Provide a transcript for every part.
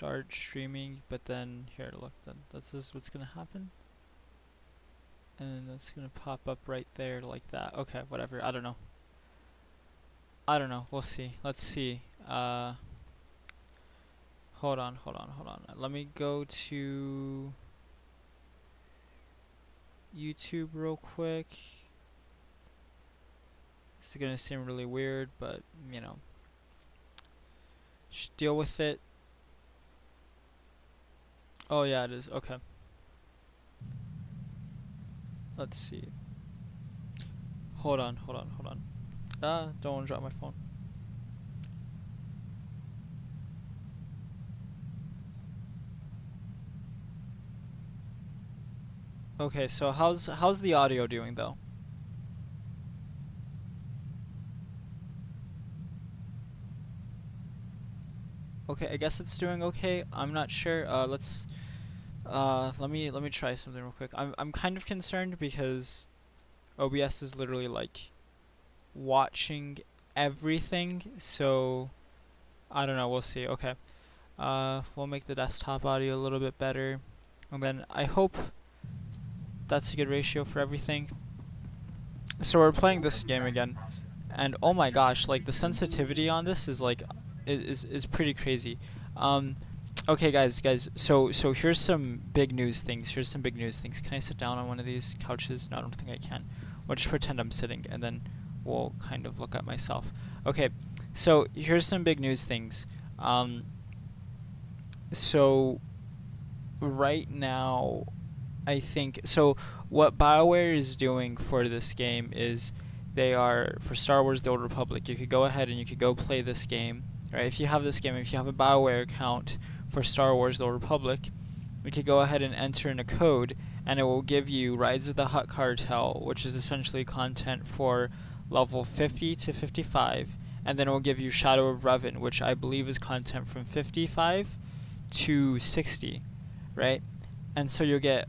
start streaming, but then here, look, then this is what's gonna happen, and it's gonna pop up right there like that. Okay, whatever. I don't know. I don't know. We'll see. Let's see. Hold on. Let me go to YouTube real quick. This is gonna seem really weird, but you know, just deal with it. Oh yeah, it is. Okay. Let's see. Hold on. Don't want to drop my phone. Okay, so how's the audio doing though? Okay, I guess it's doing okay. I'm not sure. Let me try something real quick. I'm kind of concerned because OBS is literally like watching everything, so I don't know, we'll see. Okay. We'll make the desktop audio a little bit better. And then I hope that's a good ratio for everything. So we're playing this game again, and oh my gosh, like the sensitivity on this is like is pretty crazy. Okay, guys, so here's some big news things. Can I sit down on one of these couches? No, I don't think I can. We'll just pretend I'm sitting, and then we'll kind of look at myself. Okay, so here's some big news things. So right now, I think so. What BioWare is doing for this game is they are for Star Wars: The Old Republic. You could go ahead and you could go play this game, right? If you have this game, if you have a BioWare account for Star Wars: The Old Republic, we could go ahead and enter in a code, and it will give you Rise of the Hutt Cartel, which is essentially content for level 50 to 55, and then it will give you Shadow of Revan, which I believe is content from 55 to 60, right? And so you'll get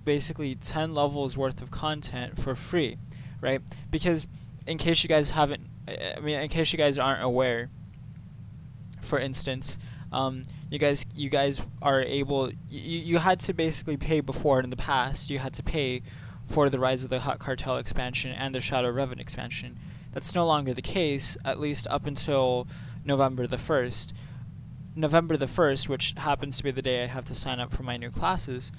basically 10 levels worth of content for free, right? Because in case you guys aren't aware, for instance, you guys are able, you had to basically pay before in the past. You had to pay for the Rise of the Hutt Cartel expansion and the Shadow of Revan expansion. That's no longer the case, at least up until November the 1st. November the 1st, which happens to be the day I have to sign up for my new classes,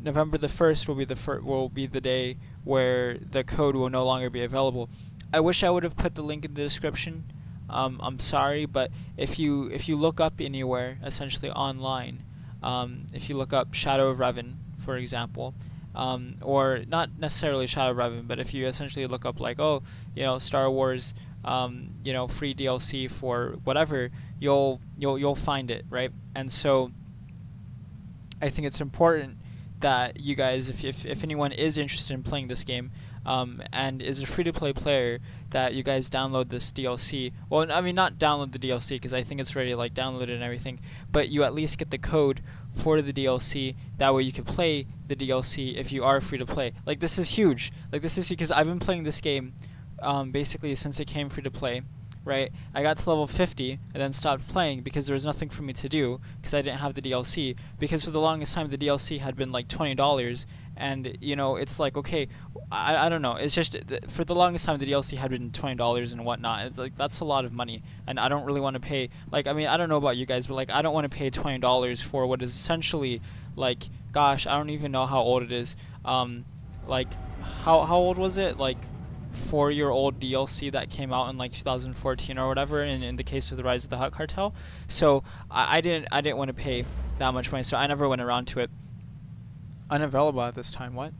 November the 1st will be the day where the code will no longer be available. I wish I would have put the link in the description. I'm sorry, but if you look up anywhere, essentially online, if you look up Shadow of Revan, for example, or not necessarily Shadow of Revan, but if you essentially look up like, oh, Star Wars, free DLC for whatever, you'll find it, right? And so I think it's important that you guys, if anyone is interested in playing this game, and is a free-to-play player, that you guys download this DLC. Well, I mean, not download the DLC, because I think it's already like downloaded and everything, but you at least get the code for the DLC. That way you can play the DLC if you are free-to-play. Like, this is huge. Like, this is because I've been playing this game basically since it came free-to-play. Right, I got to level 50 and then stopped playing because there was nothing for me to do because I didn't have the DLC. Because for the longest time the DLC had been like $20, and it's like, okay, I don't know. It's just for the longest time the DLC had been $20 and whatnot. It's like, that's a lot of money, and I don't really want to pay. Like, I mean, I don't know about you guys, but like, I don't want to pay $20 for what is essentially like, gosh, I don't even know how old it is. Like, how old was it? Like, 4-year-old DLC that came out in like 2014 or whatever, in the case of the Rise of the Hutt Cartel. So I didn't want to pay that much money, so I never went around to it. Unavailable at this time. What?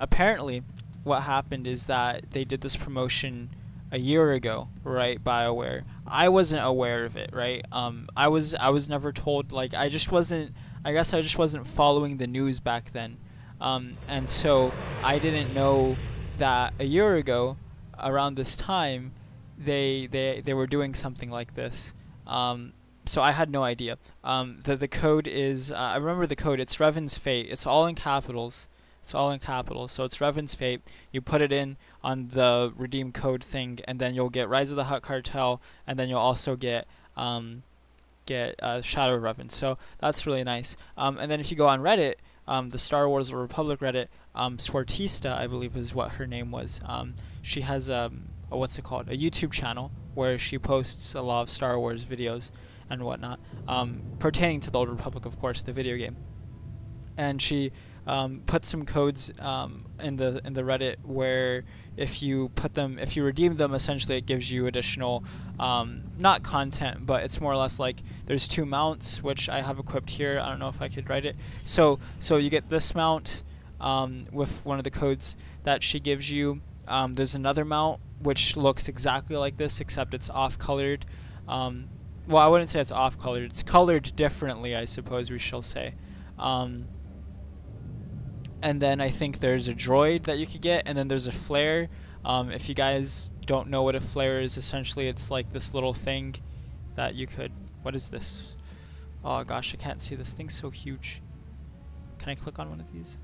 Apparently what happened is that they did this promotion a year ago, right? BioWare. I wasn't aware of it, right? I was never told. Like, I guess I just wasn't following the news back then, and so I didn't know that a year ago, around this time, they were doing something like this. So I had no idea. The code is, I remember the code. It's Revan's Fate. It's all in capitals. So it's Revan's Fate. You put it in on the redeem code thing, and then you'll get Rise of the Hutt Cartel, and then you'll also get get Shadow of Revan. So that's really nice. And then if you go on Reddit, the Star Wars Republic Reddit, Swartista, I believe is what her name was. She has what's it called? A YouTube channel where she posts a lot of Star Wars videos and whatnot, pertaining to the Old Republic, of course, the video game. And she put some codes in the Reddit where if you redeem them, essentially it gives you additional not content, but it's more or less like there's 2 mounts which I have equipped here. I don't know if I could write it. So you get this mount with one of the codes that she gives you. There's another mount which looks exactly like this except it's off colored. Well, I wouldn't say it's off colored. It's colored differently, I suppose we shall say. And then I think there's a droid that you could get, and then there's a flare. If you guys don't know what a flare is, essentially it's like this little thing that you could... What is this? Oh gosh, I can't see. This thing's so huge. Can I click on one of these?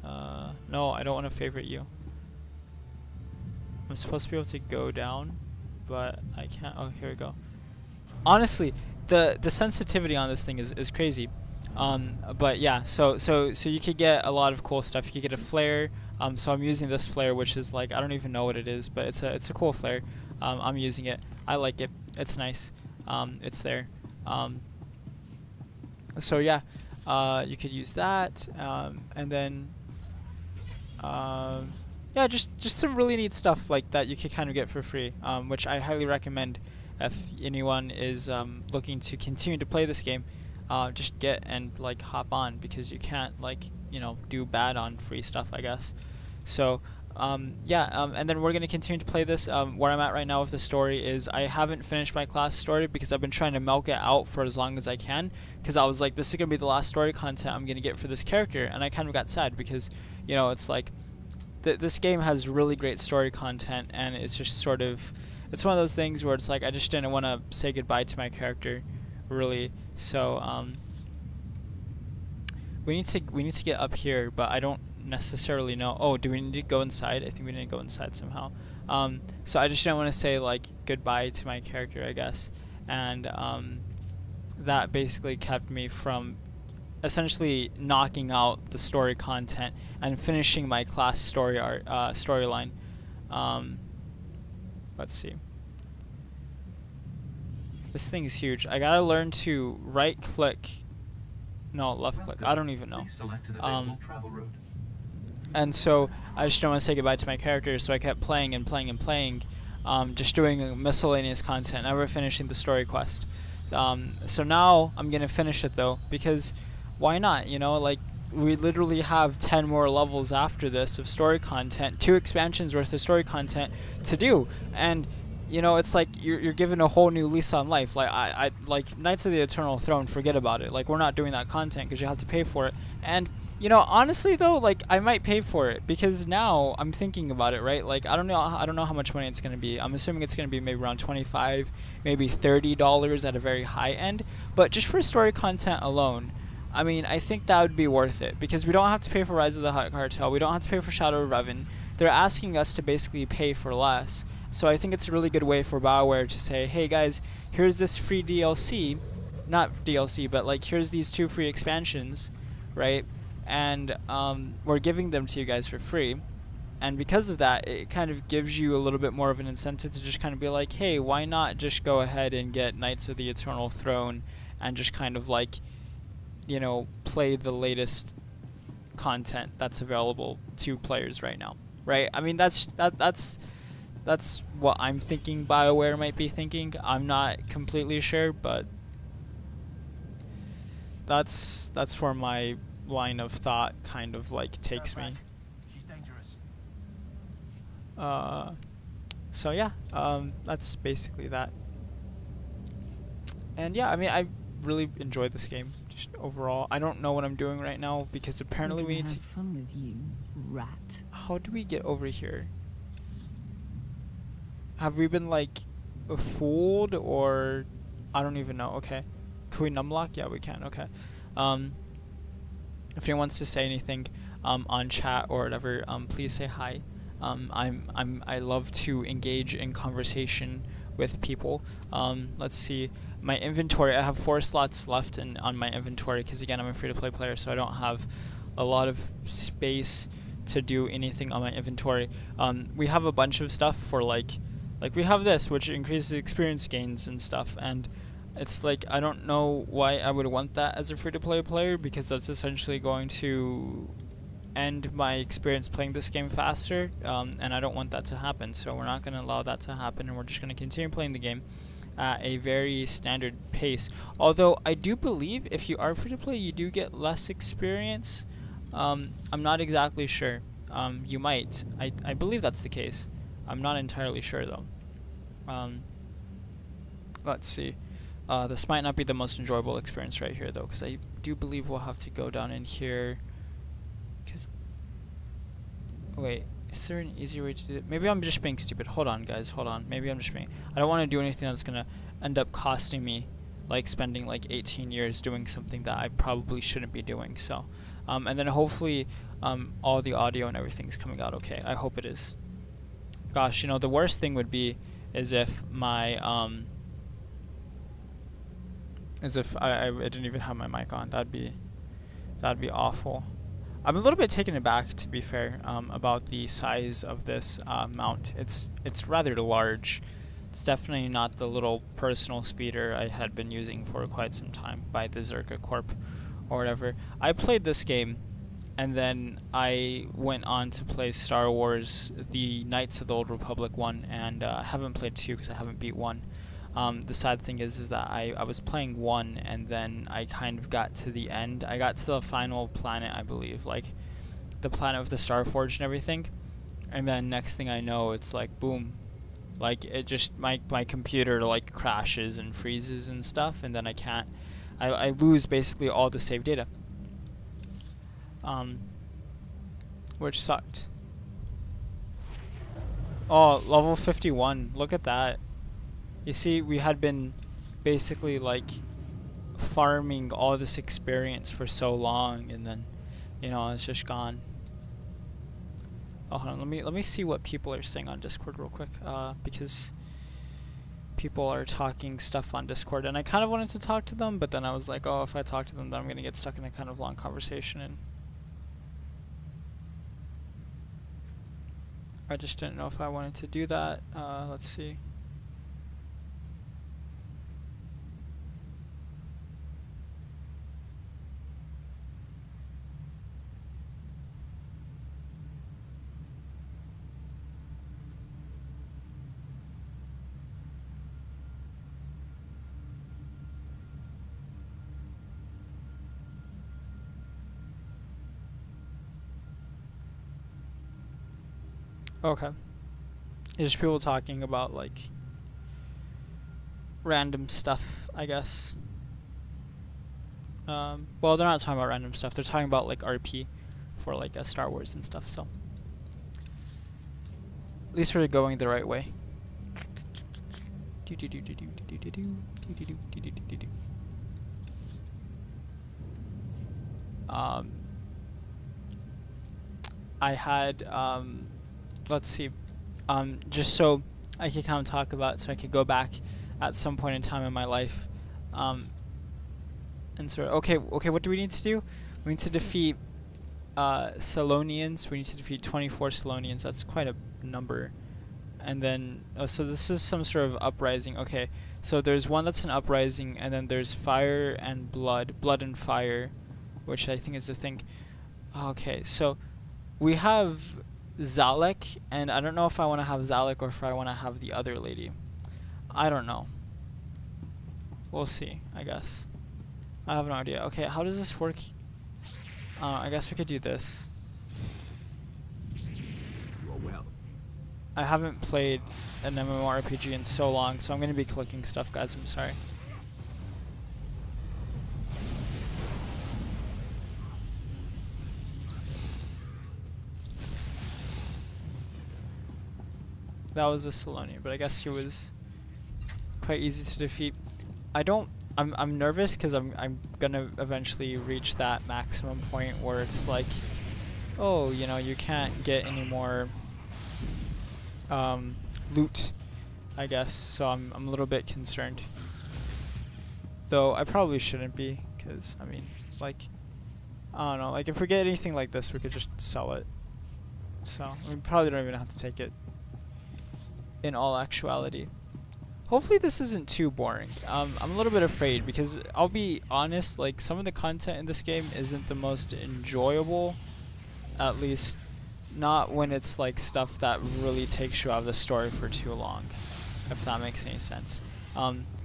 No, I don't want to favorite you. I'm supposed to be able to go down, but I can't. Oh, here we go. Honestly, the sensitivity on this thing is crazy. But yeah, so you could get a lot of cool stuff. You could get a flare. So I'm using this flare, which is like, I don't even know what it is, but it's a cool flare. I'm using it. I like it. It's nice. It's there. So yeah, you could use that. And then yeah, just some really neat stuff like that you could kind of get for free, which I highly recommend if anyone is looking to continue to play this game. Just get and like hop on, because you can't like, you know, do bad on free stuff, I guess. So yeah, and then we're gonna continue to play this. Where I'm at right now with the story is I haven't finished my class story because I've been trying to milk it out for as long as I can, because I was like, this is gonna be the last story content I'm gonna get for this character, and I kind of got sad because, you know, it's like this game has really great story content, and it's just sort of, it's one of those things where it's like I just didn't want to say goodbye to my character, really. So we need to get up here, but I don't necessarily know. Oh, do we need to go inside? I think we need to go inside somehow. So I just didn't want to say like goodbye to my character, I guess, and that basically kept me from essentially knocking out the story content and finishing my class storyline. Let's see. This thing is huge. I gotta learn to right click. No, left click. I don't even know. And so I just don't want to say goodbye to my character, so I kept playing and playing and playing, just doing miscellaneous content, never finishing the story quest. So now I'm gonna finish it though, because why not? You know, like we literally have 10 more levels after this of story content, 2 expansions worth of story content to do, and you know, it's like you're given a whole new lease on life. Like I like Knights of the Eternal Throne, forget about it. Like we're not doing that content because you have to pay for it. And you know, honestly though, like I might pay for it because now I'm thinking about it, right? Like I don't know how much money it's gonna be. I'm assuming it's gonna be maybe around $25, maybe $30 at a very high end. But just for story content alone, I mean, I think that would be worth it, because we don't have to pay for Rise of the Hutt Cartel. We don't have to pay for Shadow of Revan. They're asking us to basically pay for less. So I think it's a really good way for BioWare to say, hey guys, here's this free DLC, not DLC, but like here's these 2 free expansions, right? And we're giving them to you guys for free. And because of that, it kind of gives you a little bit more of an incentive to just kind of be like, hey, why not just go ahead and get Knights of the Eternal Throne and just kind of like, you know, play the latest content that's available to players right now, right? I mean, that's what I'm thinking BioWare might be thinking. I'm not completely sure, but that's where my line of thought kind of like takes me. So yeah, that's basically that. And yeah, I mean, I really enjoyed this game just overall. I don't know what I'm doing right now because apparently we need to... Have fun with you, rat. How do we get over here? Have we been like fooled, or I don't even know. Okay, can we numlock? Yeah, we can. Okay. If anyone wants to say anything on chat or whatever, please say hi. I love to engage in conversation with people. Let's see. my inventory, I have 4 slots left on my inventory because again I'm a free-to-play player, so I don't have a lot of space to do anything on my inventory. We have a bunch of stuff for like we have this which increases experience gains and stuff, and it's like I don't know why I would want that as a free-to-play player, because that's essentially going to end my experience playing this game faster, and I don't want that to happen, so we're not going to allow that to happen, and we're just going to continue playing the game at a very standard pace. Although I do believe if you are free to play you do get less experience. I'm not exactly sure. You might. I believe that's the case. I'm not entirely sure though. Let's see. This might not be the most enjoyable experience right here though, because I do believe we'll have to go down in here. Wait, is there an easier way to do it? Maybe I'm just being stupid. Hold on, guys. Hold on. Maybe I'm just being... I don't want to do anything that's going to end up costing me, like, spending, like, 18 years doing something that I probably shouldn't be doing. So, and then hopefully all the audio and everything's coming out okay. I hope it is. Gosh, you know, the worst thing would be is if my... as if I didn't even have my mic on. That'd be awful. I'm a little bit taken aback, to be fair, about the size of this mount. It's rather large. It's definitely not the little personal speeder I had been using for quite some time by the Zerka Corp or whatever. I played this game, and then I went on to play Star Wars: The Knights of the Old Republic 1, and I haven't played 2 because I haven't beat 1. The sad thing is that I was playing 1, and then I kind of got to the end. I got to the final planet, I believe, like the planet of the Starforge and everything, and then next thing I know, it's like boom, like it just my computer like crashes and freezes and stuff, and then I lose basically all the save data, which sucked. Oh, level 51, look at that. You see, we had been basically like farming all this experience for so long, and then, you know, it's just gone. Oh, hold on, let me see what people are saying on Discord real quick, because people are talking stuff on Discord, and I kind of wanted to talk to them, but then I was like, oh, if I talk to them, then I'm gonna get stuck in a kind of long conversation, and I just didn't know if I wanted to do that. Let's see. Okay. There's people talking about like random stuff, I guess. Well, they're not talking about random stuff. They're talking about like RP for like Star Wars and stuff. So at least we're going the right way. I had let's see, just so I could kind of talk about, so I could go back at some point in time in my life, and sort of, okay, what do we need to do? We need to defeat Salonians. We need to defeat 24 Salonians. That's quite a number. And then, so this is some sort of uprising. Okay, so there's one that's an uprising, and then there's fire and blood and fire, which I think is the thing. Okay, so we have Zalek, and I don't know if I want to have Zalek or if I want to have the other lady. I don't know. We'll see, I guess. I have no idea. Okay, how does this work? I guess we could do this. Well. I haven't played an MMORPG in so long, so I'm going to be clicking stuff, guys. I'm sorry. That was a Salonian, but I guess he was quite easy to defeat. I'm nervous because I'm gonna eventually reach that maximum point where it's like, oh, you know, you can't get any more loot, I guess. So I'm a little bit concerned. Though I probably shouldn't be, because, I mean, like, I don't know, like, if we get anything like this, we could just sell it. So, we probably don't even have to take it in all actuality. Hopefully this isn't too boring. I'm a little bit afraid, because I'll be honest, like, some of the content in this game isn't the most enjoyable, at least not when it's like stuff that really takes you out of the story for too long, if that makes any sense.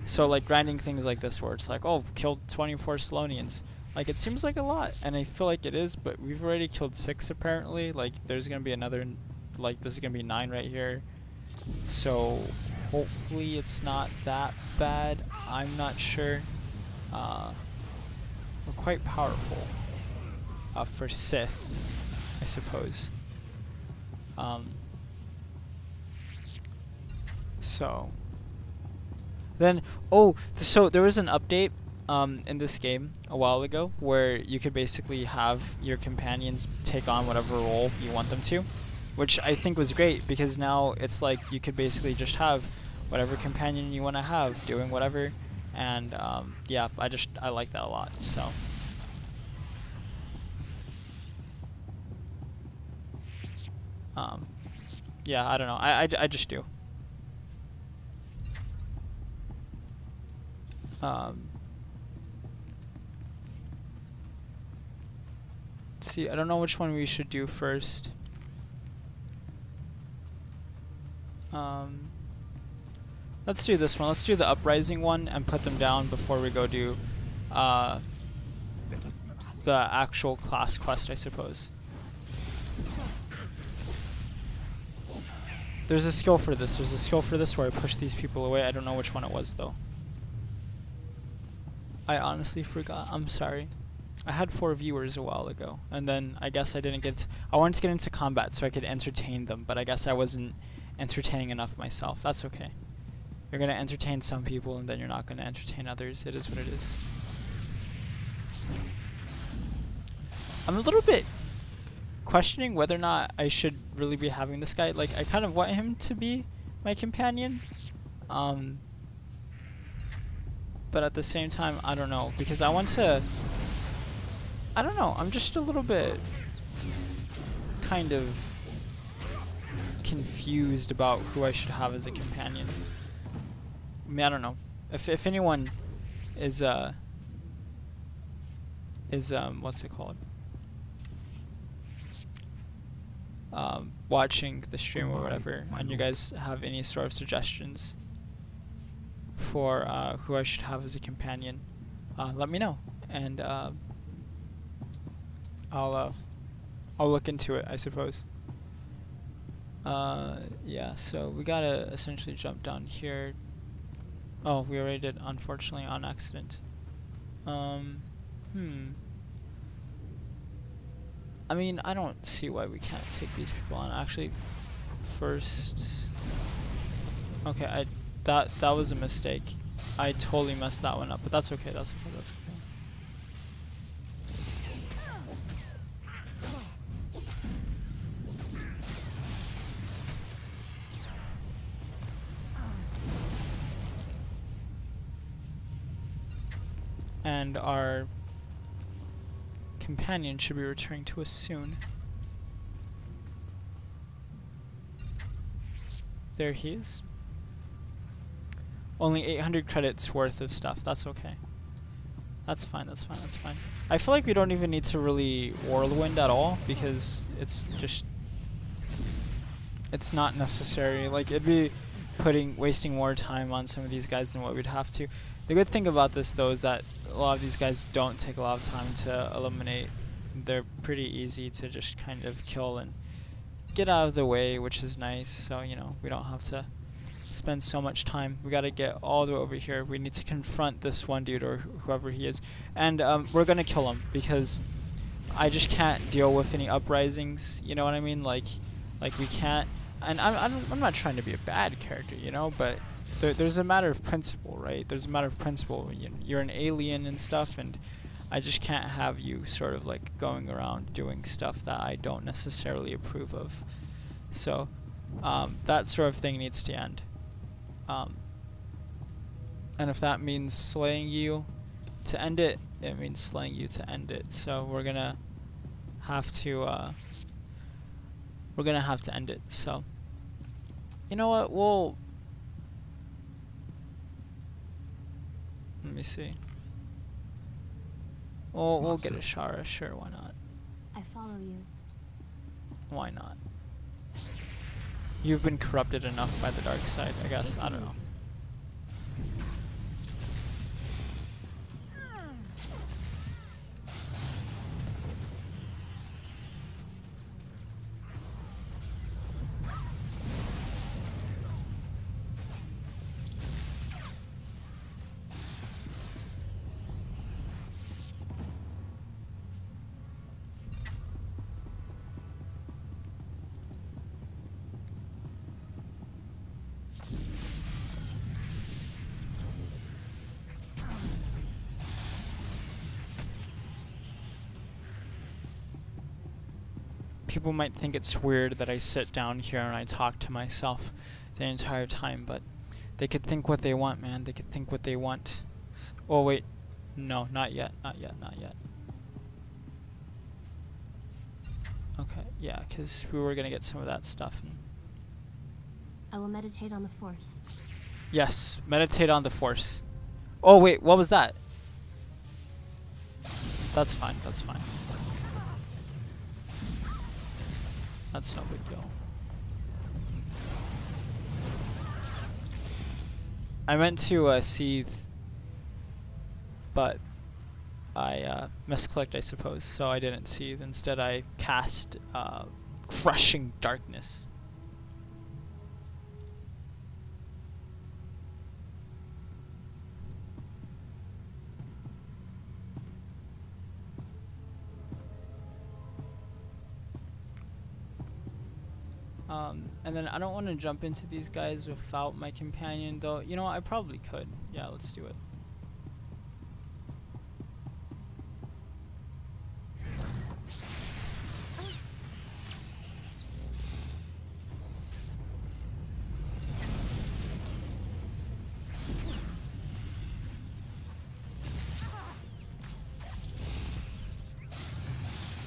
So like grinding things like this where it's like, oh, killed 24 Salonians. Like, it seems like a lot, and I feel like it is, but we've already killed 6 apparently. Like, there's gonna be another, like, this is gonna be 9 right here. So hopefully it's not that bad. I'm not sure. We're quite powerful for Sith, I suppose. So then, oh, so there was an update in this game a while ago where you could basically have your companions take on whatever role you want them to, which I think was great, because now it's like you could basically just have whatever companion you want to have doing whatever, and yeah, I like that a lot. So yeah, I don't know, I just do. Let's see, I don't know which one we should do first. Let's do this one. Let's do the Uprising one and put them down before we go do the actual class quest, I suppose. There's a skill for this. There's a skill for this where I push these people away. I don't know which one it was, though. I honestly forgot. I'm sorry. I had 4 viewers a while ago, and then I guess I didn't get... I wanted to get into combat so I could entertain them, but I guess I wasn't entertaining enough myself. That's okay. You're going to entertain some people, and then you're not going to entertain others. It is what it is. I'm a little bit questioning whether or not I should really be having this guy. Like, I kind of want him to be my companion. But at the same time, I don't know, because I want to... I don't know, I'm just a little bit kind of confused about who I should have as a companion. I mean, I don't know. If anyone is what's it called? Watching the stream or whatever, and you guys have any sort of suggestions for who I should have as a companion, let me know, and I'll look into it, I suppose. Yeah, so we gotta essentially jump down here. Oh, we already did, unfortunately, on accident. I mean, I don't see why we can't take these people on. Actually, first... Okay, that was a mistake. I totally messed that one up, but that's okay, that's okay, that's okay. And our companion should be returning to us soon. There he is. Only 800 credits worth of stuff. That's okay. That's fine, that's fine, that's fine. I feel like we don't even need to really whirlwind at all, because it's just... it's not necessary. Like, it'd be wasting more time on some of these guys than what we'd have to. The good thing about this, though, is that a lot of these guys don't take a lot of time to eliminate. They're pretty easy to just kind of kill and get out of the way, which is nice. So, you know, we don't have to spend so much time. We gotta get all the way over here. We need to confront this one dude, or whoever he is. And we're gonna kill him, because I just can't deal with any uprisings, you know what I mean? Like we can't... And I'm not trying to be a bad character, you know, but there's a matter of principle, right? There's a matter of principle. You're an alien and stuff, and I just can't have you sort of like going around doing stuff that I don't necessarily approve of. So that sort of thing needs to end. And if that means slaying you, to end it, it means slaying you to end it. So we're gonna have to end it. So you know what? Let me see. We'll get a Shara. Sure, why not? I follow you. Why not? You've been corrupted enough by the dark side, I guess. I don't know. People might think it's weird that I sit down here and I talk to myself the entire time, but they could think what they want, man. They could think what they want. Oh, wait. No, not yet. Not yet. Not yet. Okay, yeah, because we were going to get some of that stuff. I will meditate on the Force. Yes, meditate on the Force. Oh, wait, what was that? That's fine, that's fine. That's no big deal. I meant to seethe, but I misclicked, I suppose, so I didn't seethe. Instead, I cast Crushing Darkness. And then I don't want to jump into these guys without my companion, though. You know, I probably could. Yeah, let's do it.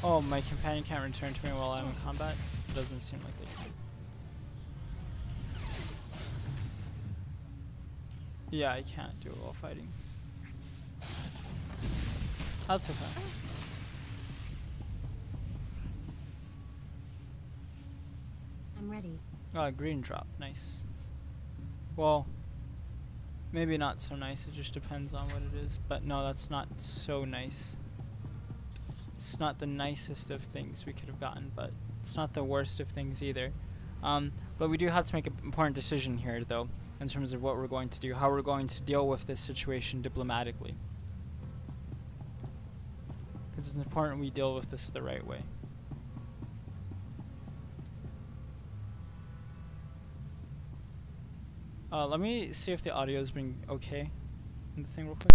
Oh, my companion can't return to me while I'm in combat? It doesn't seem like they can. Yeah, I can't do it while fighting. That's okay. I'm ready. Green drop. Nice. Well, maybe not so nice. It just depends on what it is. But no, that's not so nice. It's not the nicest of things we could have gotten, but it's not the worst of things either. But we do have to make an important decision here, though, in terms of what we're going to do, how we're going to deal with this situation diplomatically. Because it's important we deal with this the right way. Let me see if the audio's been okay in the thing real quick.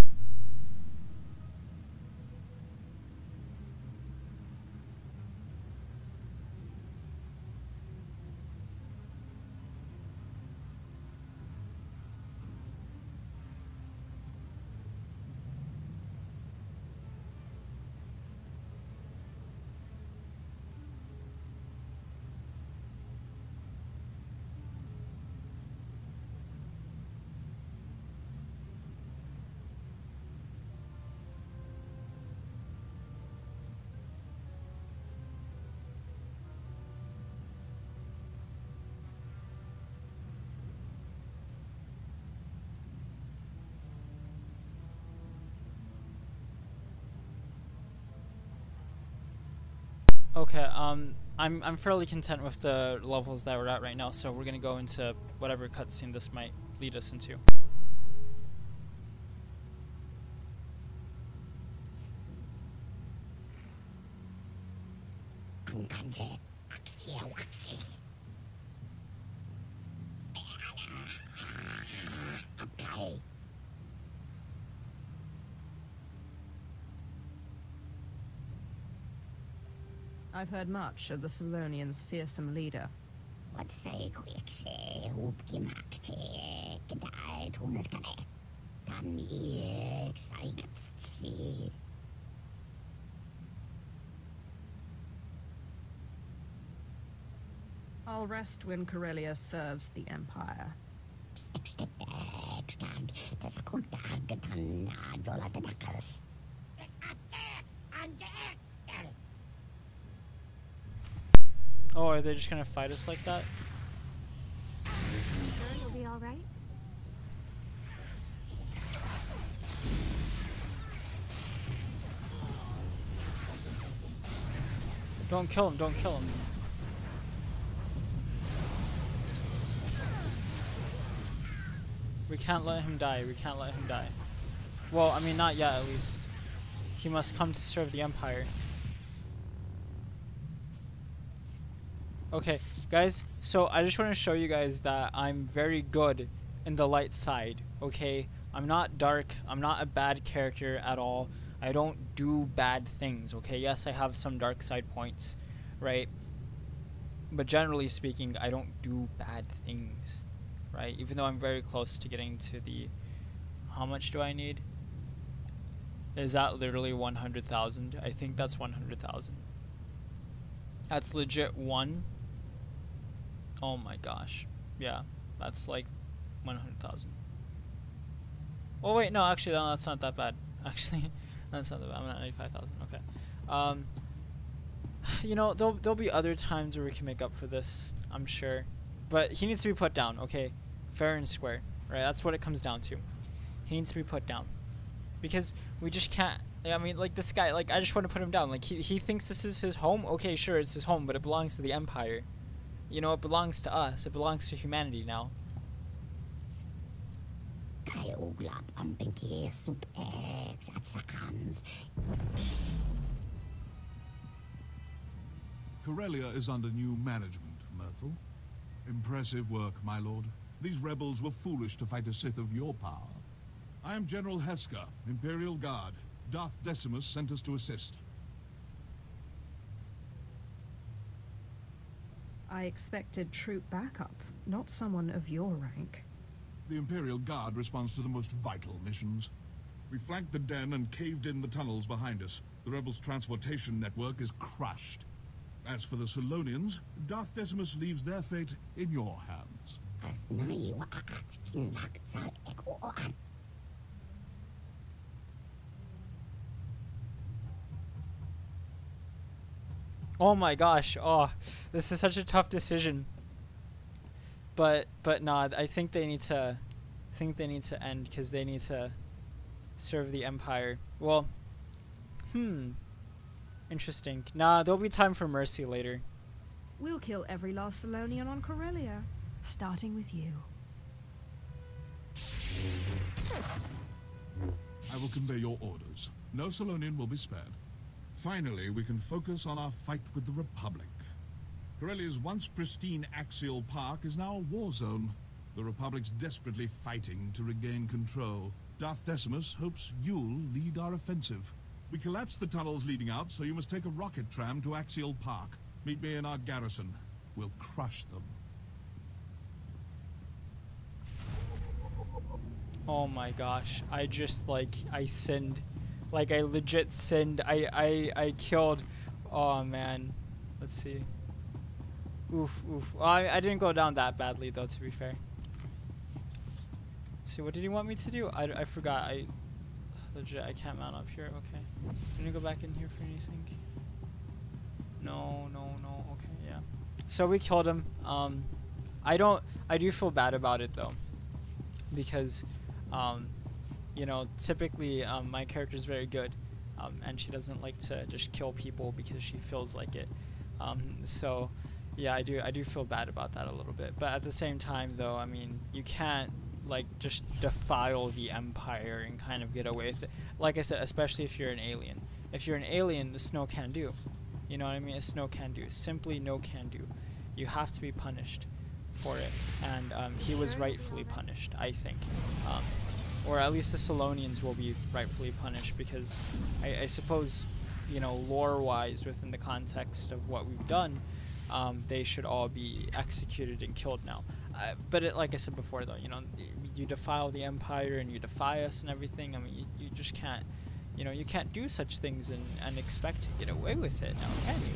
Okay, I'm fairly content with the levels that we're at right now, so we're gonna go into whatever cutscene this might lead us into. I've heard much of the Solonians' fearsome leader. I'll rest when Corellia serves the Empire. Oh, are they just gonna fight us like that? Sure you'll be all right? Don't kill him, don't kill him. We can't let him die, we can't let him die. Well, I mean, not yet, at least. He must come to serve the Empire. Okay, guys, so I just want to show you guys that I'm very good in the light side, okay? I'm not dark, I'm not a bad character at all. I don't do bad things, okay? Yes, I have some dark side points, right? But generally speaking, I don't do bad things, right? Even though I'm very close to getting to the... How much do I need? Is that literally 100,000? I think that's 100,000. That's legit one. Oh my gosh. Yeah, that's like 100,000. Oh wait, no, actually, no, that's not that bad. Actually, that's not that bad. I'm at 95,000. Okay. You know, there'll be other times where we can make up for this, I'm sure. But he needs to be put down, okay? Fair and square, right? That's what it comes down to. He needs to be put down. Because we just can't... I mean, like, this guy, like, I just want to put him down. Like, he thinks this is his home. Okay, sure, it's his home, but it belongs to the Empire. You know, it belongs to us. It belongs to humanity now. Corellia is under new management, Myrtle. Impressive work, my lord. These rebels were foolish to fight a Sith of your power. I am General Heska, Imperial Guard. Darth Decimus sent us to assist. I expected troop backup, not someone of your rank. The Imperial Guard responds to the most vital missions. We flanked the den and caved in the tunnels behind us. The rebels' transportation network is crushed. As for the Solonians, Darth Decimus leaves their fate in your hands. Oh my gosh. Oh, this is such a tough decision. But nah, I think they need to end because they need to serve the Empire. Well, interesting. Nah, there'll be time for mercy later. We'll kill every last Solonian on Corellia, starting with you. I will convey your orders. No Solonian will be spared. Finally, we can focus on our fight with the Republic. Corellia's once pristine axial park is now a war zone. The Republic's desperately fighting to regain control. Darth Decimus hopes you'll lead our offensive. We collapsed the tunnels leading out, so you must take a rocket tram to Axial Park. Meet me in our garrison. We'll crush them. Oh my gosh. I just, like, I sinned. Like, I legit sinned. I killed... Oh, man. Let's see. Oof, oof. Well, I didn't go down that badly, though, to be fair. See, what did he want me to do? I forgot. Legit, I can't mount up here. Okay. Can I go back in here for anything? No. Okay, yeah. So we killed him. I do feel bad about it, though. Because, you know, typically, my character's very good. And she doesn't like to just kill people because she feels like it. So, yeah, I do feel bad about that a little bit. But at the same time, though, I mean, you can't, like, just defile the Empire and kind of get away with it. Like I said, especially if you're an alien. If you're an alien, there's no can do. You know what I mean? It's no can do. Simply no can do. You have to be punished for it. And he was rightfully punished, I think. Or at least the Solonians will be rightfully punished because I suppose, you know, lore-wise, within the context of what we've done, they should all be executed and killed now. But like I said before, though, you know, you defile the Empire and you defy us and everything. I mean, you just can't you know, you can't do such things and expect to get away with it now, can you?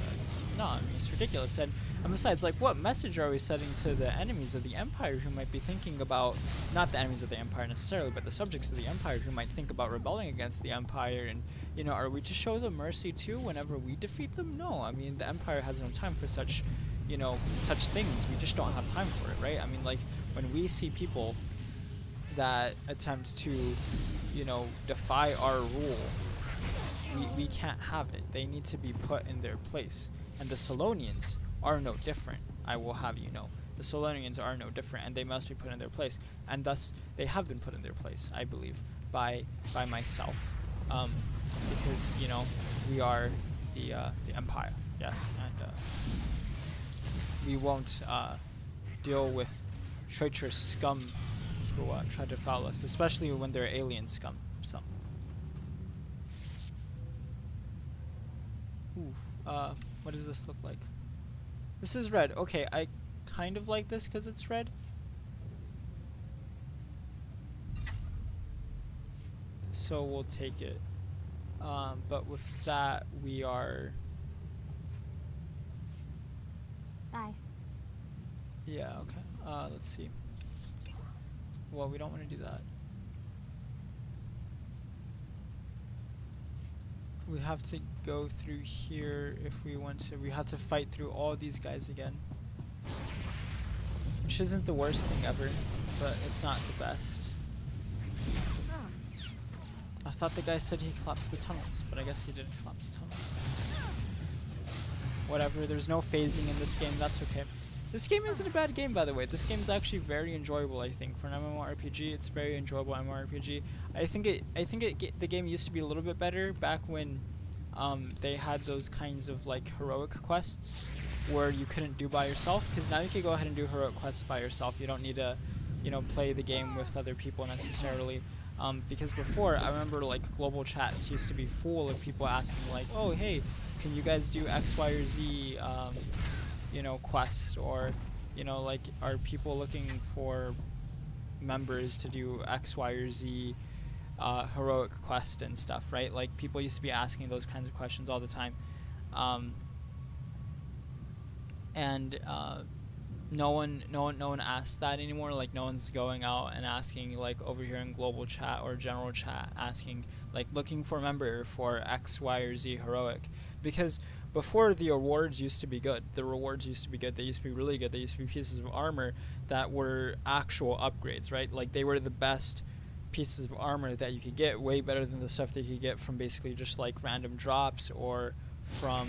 I mean, it's ridiculous. And besides, like, what message are we setting to the enemies of the Empire who might be thinking about, not the enemies of the Empire necessarily, but the subjects of the Empire who might think about rebelling against the Empire? And, you know, are we to show them mercy too whenever we defeat them? No, I mean, the Empire has no time for such, you know, such things. We just don't have time for it, right? I mean, like, when we see people that attempt to, you know, defy our rule, we can't have it. They need to be put in their place. And the Solonians are no different, I will have you know. The Solonians are no different, and they must be put in their place. And thus, they have been put in their place, I believe, by myself. Because, you know, we are the Empire, yes, and we won't deal with traitorous scum who try to foul us, especially when they're alien scum. So, oof. What does this look like? This is red. Okay, I kind of like this because it's red. So we'll take it. But with that, we are... Bye. Yeah, okay. Let's see. Well, we don't want to do that. We have to go through here if we want to. We have to fight through all these guys again. Which isn't the worst thing ever, but it's not the best. I thought the guy said he collapsed the tunnels, but I guess he didn't collapse the tunnels. Whatever, there's no phasing in this game, that's okay. This game isn't a bad game, by the way. This game is actually very enjoyable, I think. For an MMORPG, it's a very enjoyable MMORPG. I think the game used to be a little bit better back when they had those kinds of like heroic quests where you couldn't do by yourself. Because now you can go ahead and do heroic quests by yourself. You don't need to, you know, play the game with other people necessarily. Because before, I remember like global chats used to be full of people asking like, oh hey, can you guys do X, Y, or Z? You know, quest, or, you know, like, are people looking for members to do X, Y, or Z heroic quest and stuff, right? Like, people used to be asking those kinds of questions all the time. No one asks that anymore. Like, no one's going out and asking, like, over here in global chat or general chat, asking, like, looking for a member for X, Y, or Z heroic. Because before, the rewards used to be good. The rewards used to be good. They used to be really good. They used to be pieces of armor that were actual upgrades, right? Like, they were the best pieces of armor that you could get, way better than the stuff that you could get from basically just, like, random drops or from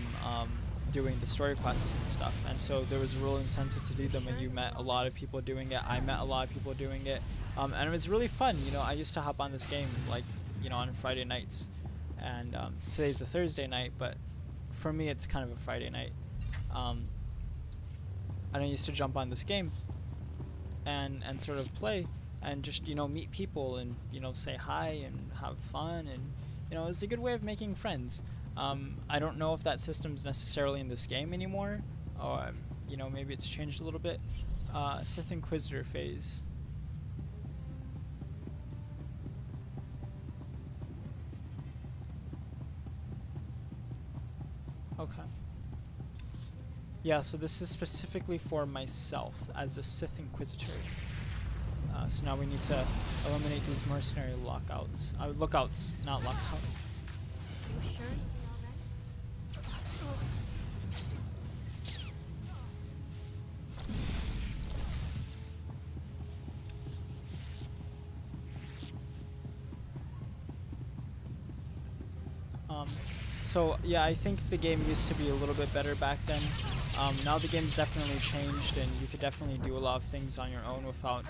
doing the story quests and stuff. And so there was a real incentive to do them, and you met a lot of people doing it. I met a lot of people doing it. And it was really fun. You know, I used to hop on this game, like, you know, on Friday nights. And today's a Thursday night, but for me, it's kind of a Friday night. And I used to jump on this game and sort of play and just, you know, meet people and, you know, say hi and have fun. And, you know, it's a good way of making friends. I don't know if that system's necessarily in this game anymore, or, you know, maybe it's changed a little bit. Sith Inquisitor phase. Okay. Yeah, so this is specifically for myself as a Sith Inquisitor. So now we need to eliminate these mercenary lookouts. Lookouts, not lockouts. You sure you'll be all right? So yeah, I think the game used to be a little bit better back then. Now the game's definitely changed, and you could definitely do a lot of things on your own without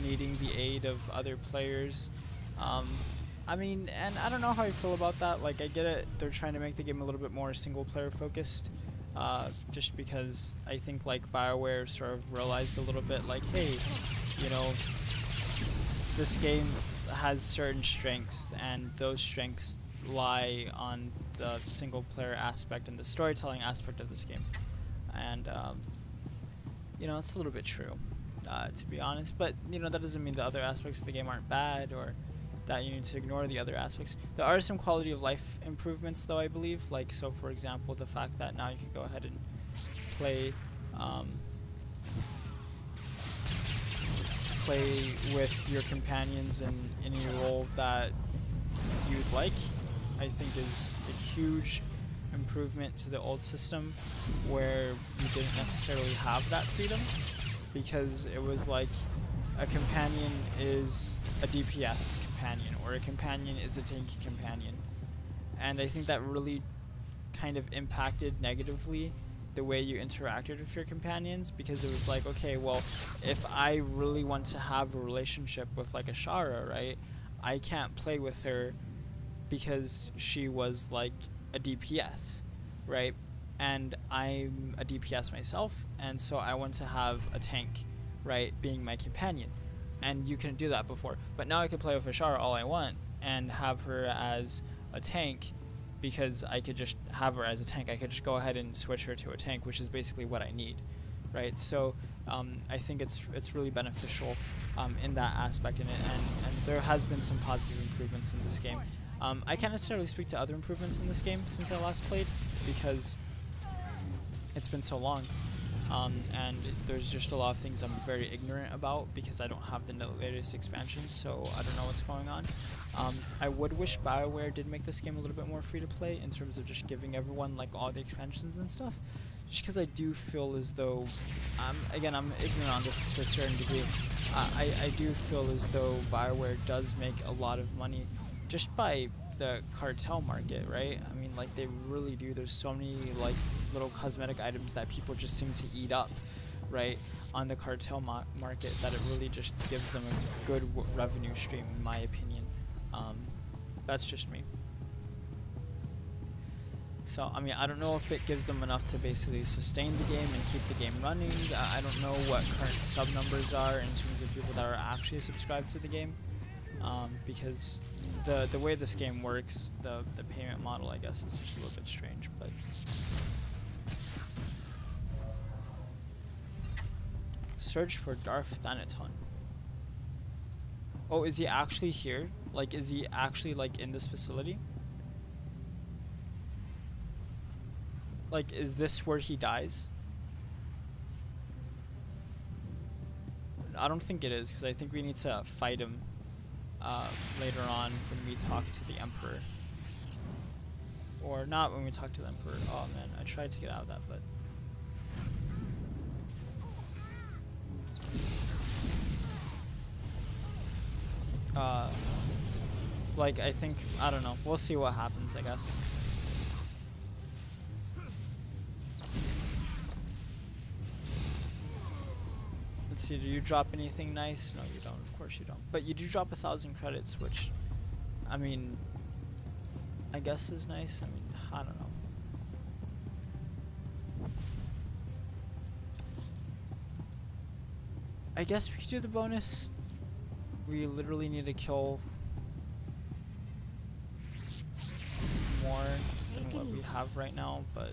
needing the aid of other players. I mean, and I don't know how I feel about that. Like, I get it, they're trying to make the game a little bit more single player focused, just because I think like BioWare sort of realized a little bit like, hey, you know, this game has certain strengths, and those strengths lie on the single player aspect and the storytelling aspect of this game. And you know, it's a little bit true, to be honest, but you know, that doesn't mean the other aspects of the game aren't bad, or that you need to ignore the other aspects. There are some quality of life improvements though, I believe, like, so for example, the fact that now you can go ahead and play play with your companions in any role that you'd like, I think is a huge improvement to the old system where you didn't necessarily have that freedom, because it was like a companion is a DPS companion or a companion is a tanky companion, and I think that really kind of impacted negatively the way you interacted with your companions, because it was like, okay, well, if I really want to have a relationship with like a Shara, right, I can't play with her because she was like a DPS, right, and I'm a DPS myself, and so I want to have a tank, right, being my companion, and you couldn't do that before, but now I can play with Ashara all I want and have her as a tank, because I could just have her as a tank. I could just go ahead and switch her to a tank, which is basically what I need, right? So I think it's really beneficial in that aspect in it, and there has been some positive improvements in this game. I can't necessarily speak to other improvements in this game since I last played, because it's been so long, and there's just a lot of things I'm very ignorant about because I don't have the latest expansions, so I don't know what's going on. I would wish BioWare did make this game a little bit more free to play in terms of just giving everyone like all the expansions and stuff, just because I do feel as though, again, I'm ignorant on this to a certain degree, I do feel as though BioWare does make a lot of money just by the cartel market, right? I mean, like, they really do. There's so many like little cosmetic items that people just seem to eat up, right, on the cartel market, that it really just gives them a good revenue stream, in my opinion. That's just me. So, I mean, I don't know if it gives them enough to basically sustain the game and keep the game running. I don't know what current sub numbers are in terms of people that are actually subscribed to the game, because the way this game works, the payment model, I guess, is just a little bit strange. But search for Darth Thanaton. Oh, is he actually here? Like, is he actually like in this facility? Like, is this where he dies? I don't think it is, because I think we need to fight him later on when we talk to the Emperor. Or not when we talk to the Emperor. Oh man, I tried to get out of that, but... like, I think, I don't know. We'll see what happens, I guess. Let's see, do you drop anything nice? No, you don't. Of course you don't. But you do drop 1,000 credits, which, I mean, I guess is nice. I mean, I don't know. I guess we could do the bonus. We literally need to kill more than what we have right now, but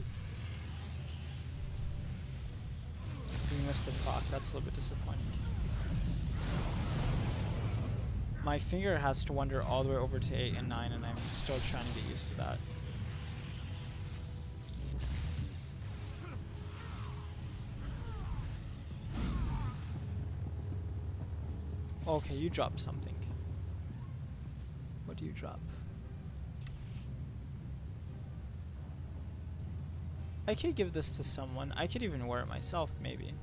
we missed the clock. That's a little bit disappointing. My finger has to wander all the way over to 8 and 9, and I'm still trying to get used to that. Okay, you drop something. What do you drop? I could give this to someone. I could even wear it myself, maybe.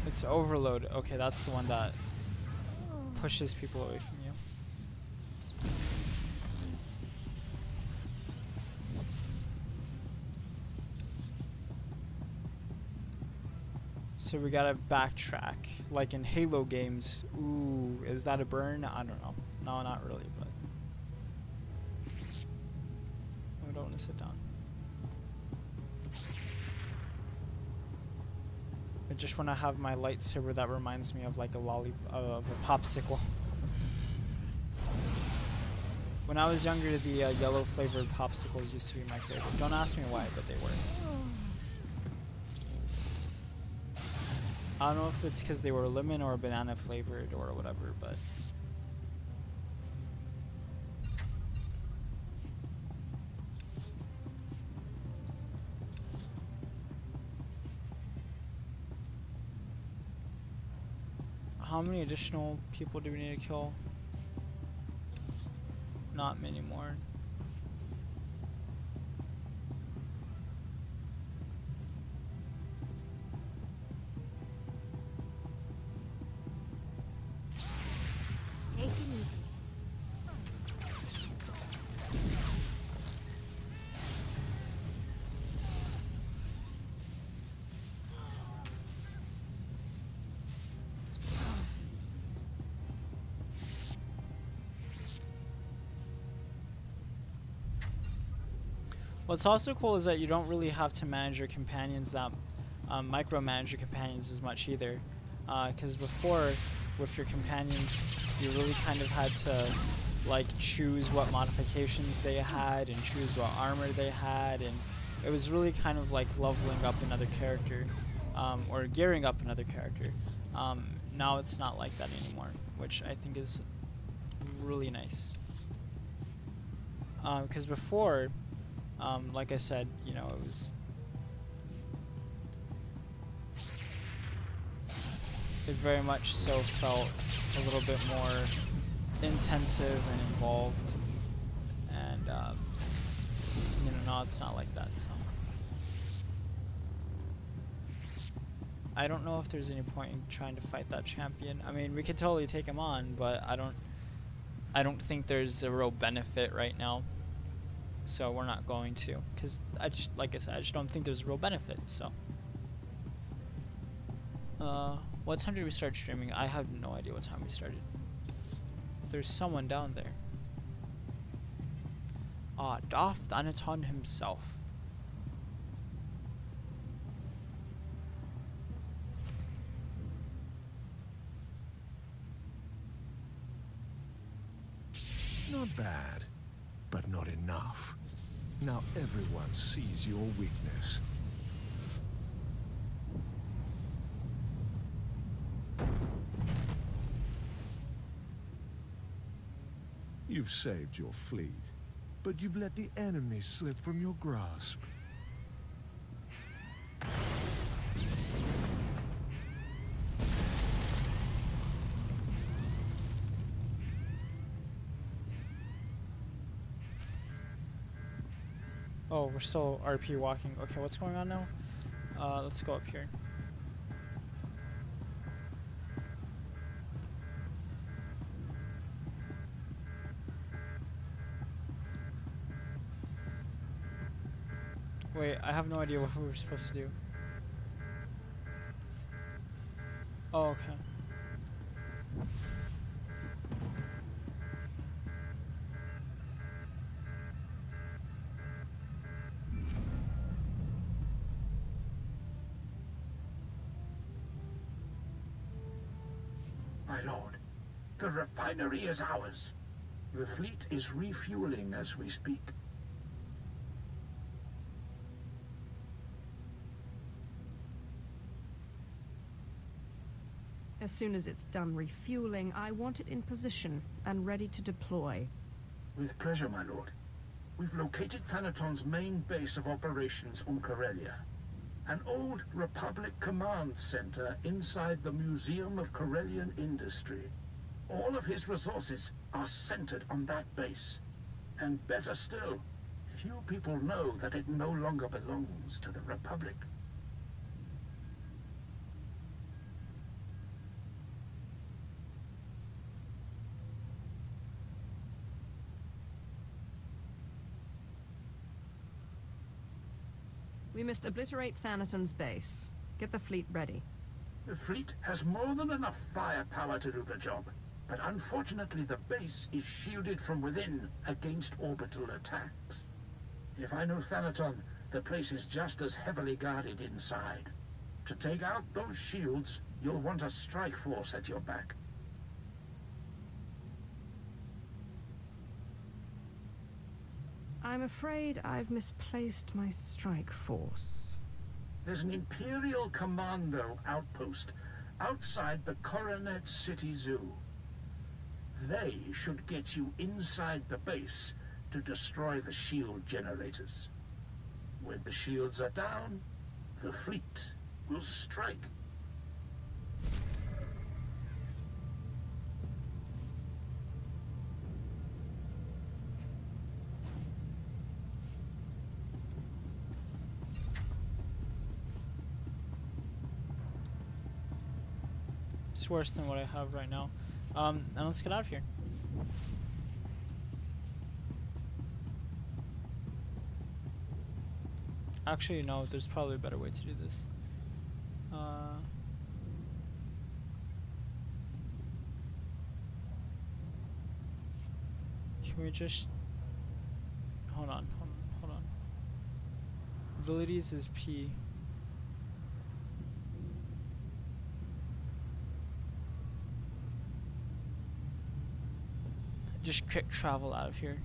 It's Overload. Okay, that's the one that pushes people away from you. So we gotta backtrack, like in Halo games. Ooh, is that a burn? I don't know. No, not really, but I don't want to sit down. I just want to have my lightsaber that reminds me of like a popsicle. When I was younger, the yellow flavored popsicles used to be my favorite. Don't ask me why, but they were. I don't know if it's because they were lemon or banana flavored or whatever, but... How many additional people do we need to kill? Not many more. Take it easy. What's also cool is that you don't really have to manage your companions that micromanage your companions as much either, because before with your companions you really kind of had to like choose what modifications they had and choose what armor they had, and it was really kind of like leveling up another character or gearing up another character. Now it's not like that anymore, which I think is really nice, because before like I said, you know, it very much so felt a little bit more intensive and involved, and you know, now it's not like that. So I don't know if there's any point in trying to fight that champion. I mean, we could totally take him on, but I don't think there's a real benefit right now. So we're not going to, because like I said, I just don't think there's a real benefit. So, what time did we start streaming? I have no idea what time we started. There's someone down there. Darth Thanaton himself. Not bad, but not enough. Now everyone sees your weakness. You've saved your fleet, but you've let the enemy slip from your grasp. Oh, we're still RP walking. Okay, what's going on now? Let's go up here. Wait, I have no idea what we were supposed to do. Oh, okay. My lord, the refinery is ours. The fleet is refueling as we speak. As soon as it's done refueling, I want it in position and ready to deploy. With pleasure, my lord. We've located Thanaton's main base of operations on Corellia. An old Republic command center inside the Museum of Corellian Industry. All of his resources are centered on that base. And better still, few people know that it no longer belongs to the Republic. We must obliterate Thanaton's base. Get the fleet ready. The fleet has more than enough firepower to do the job, but unfortunately the base is shielded from within against orbital attacks. If I know Thanaton, the place is just as heavily guarded inside. To take out those shields, you'll want a strike force at your back. I'm afraid I've misplaced my strike force. There's an Imperial Commando outpost outside the Coronet City Zoo. They should get you inside the base to destroy the shield generators. When the shields are down, the fleet will strike. It's worse than what I have right now. And let's get out of here. Actually, no, there's probably a better way to do this. Can we just... Hold on. Abilities is P. Just quick travel out of here.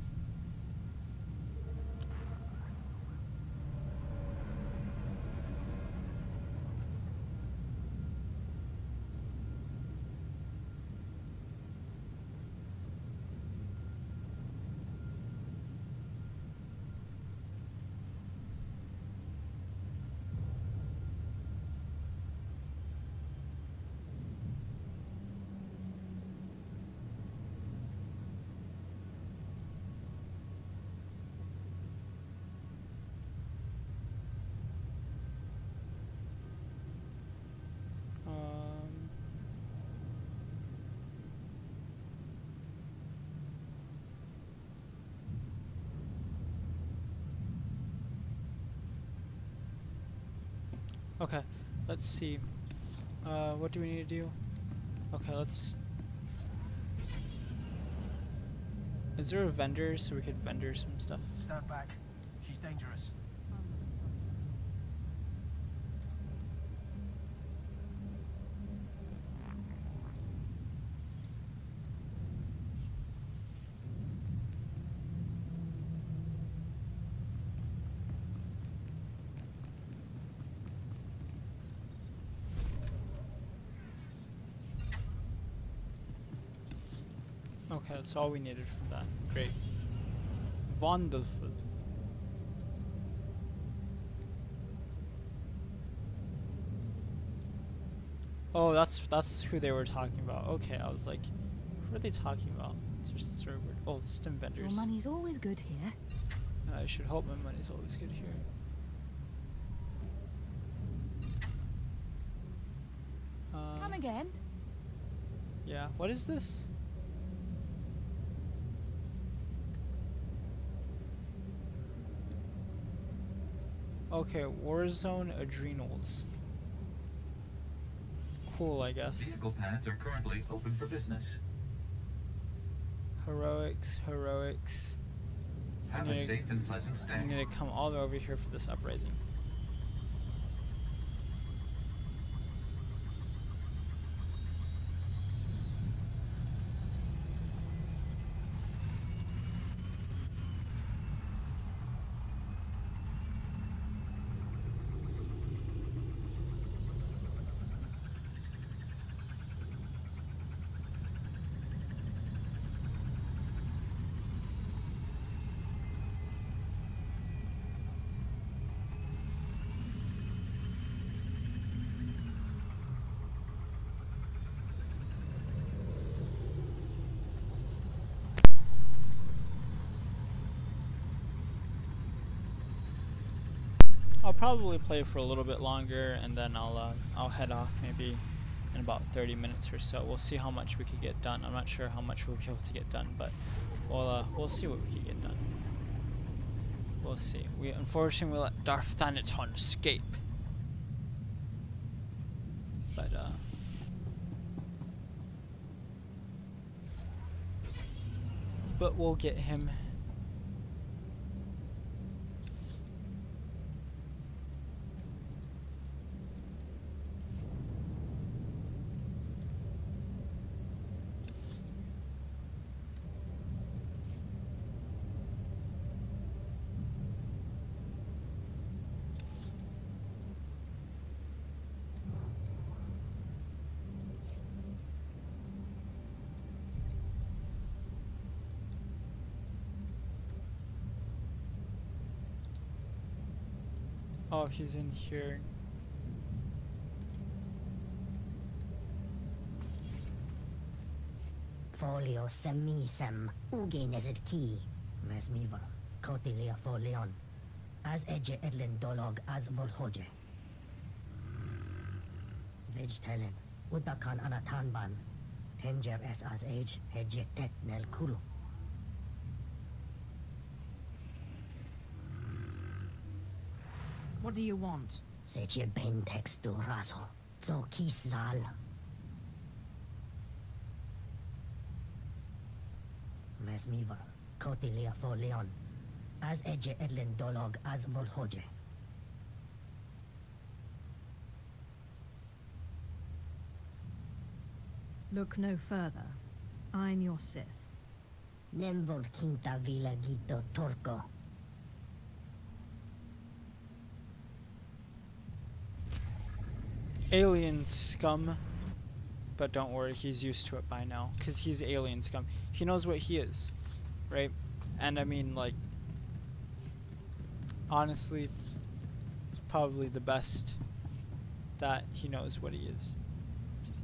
Okay, let's see. What do we need to do? Okay, let's... Is there a vendor so we could vendor some stuff? Stand back. She's dangerous. Okay, that's all we needed from that. Great. Wonderful. Oh, that's who they were talking about. Okay, I was like, who are they talking about? It's just sort of weird. Oh, system vendors. Your money's always good here. I should hope my money's always good here. Come again? Yeah, what is this? Okay, Warzone Adrenals. Cool, I guess. Vehicle pads are currently open for business. Heroics. Have a safe and pleasant stay. I'm gonna come all the way over here for this uprising. I'll probably play for a little bit longer, and then I'll head off maybe in about 30 minutes or so. We'll see how much we could get done. I'm not sure how much we'll be able to get done, but we'll see what we can get done. We'll see. We unfortunately let Darth Thanaton escape, but we'll get him. Oh, he's in here. Folio semisem, ugenezet ki. Mesmiva, kotilia folion. As edge edlin dolog as volhoje. Vegtelen, utakan anatanban. Tenger es as age, hedge tet nel kulu. What do you want? Seche ben textu raso. Zo kisal. Mesmiva, kotilia folion. As edge edlin dolog as volhoje. Look no further. I'm your Sith. Nemvol quinta vila gito torco. Alien scum. But don't worry, he's used to it by now. Because he's alien scum. He knows what he is. Right? And I mean, like, honestly, it's probably the best that he knows what he is.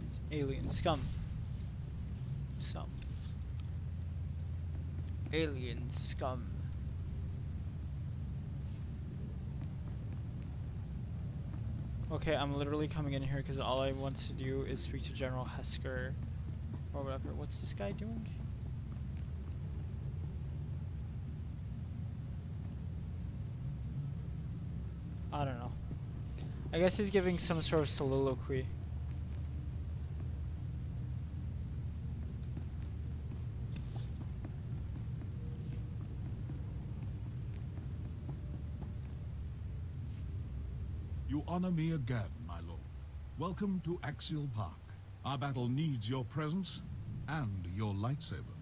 He's alien scum. So. Alien scum. Okay, I'm literally coming in here because all I want to do is speak to General Hesker or whatever. What's this guy doing? I don't know. I guess he's giving some sort of soliloquy. You honor me again, my lord. Welcome to Axial Park. Our battle needs your presence and your lightsaber.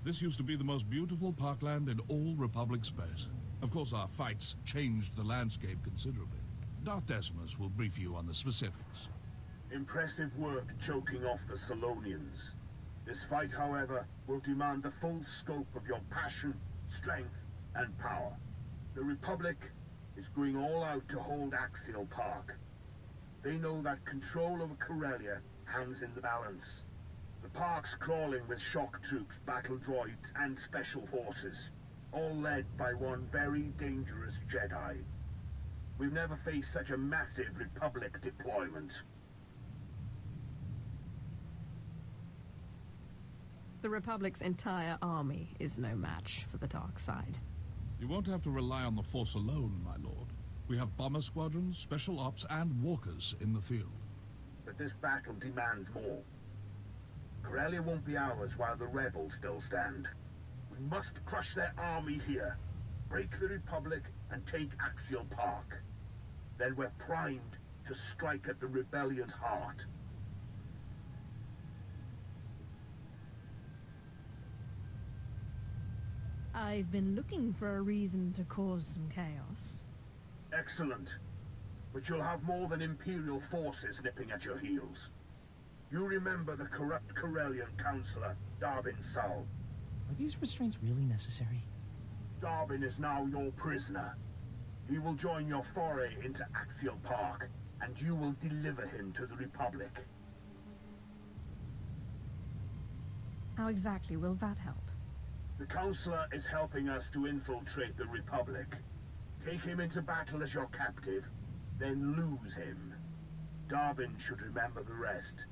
This used to be the most beautiful parkland in all Republic space. Of course, our fights changed the landscape considerably. Darth Decimus will brief you on the specifics. Impressive work choking off the Solonians. This fight, however, will demand the full scope of your passion, strength, and power. The Republic is going all out to hold Axial Park. They know that control over Corellia hangs in the balance. The park's crawling with shock troops, battle droids, and special forces, all led by one very dangerous Jedi. We've never faced such a massive Republic deployment. The Republic's entire army is no match for the dark side. You won't have to rely on the Force alone, my lord. We have bomber squadrons, special ops, and walkers in the field. But this battle demands more. Corellia won't be ours while the rebels still stand. We must crush their army here, break the Republic, and take Axial Park. Then we're primed to strike at the rebellion's heart. I've been looking for a reason to cause some chaos. Excellent. But you'll have more than Imperial forces nipping at your heels. You remember the corrupt Corellian counselor, Darbin Sal. Are these restraints really necessary? Darbin is now your prisoner. He will join your foray into Axial Park, and you will deliver him to the Republic. How exactly will that help? The Counselor is helping us to infiltrate the Republic. Take him into battle as your captive, then lose him. Darbin should remember the rest.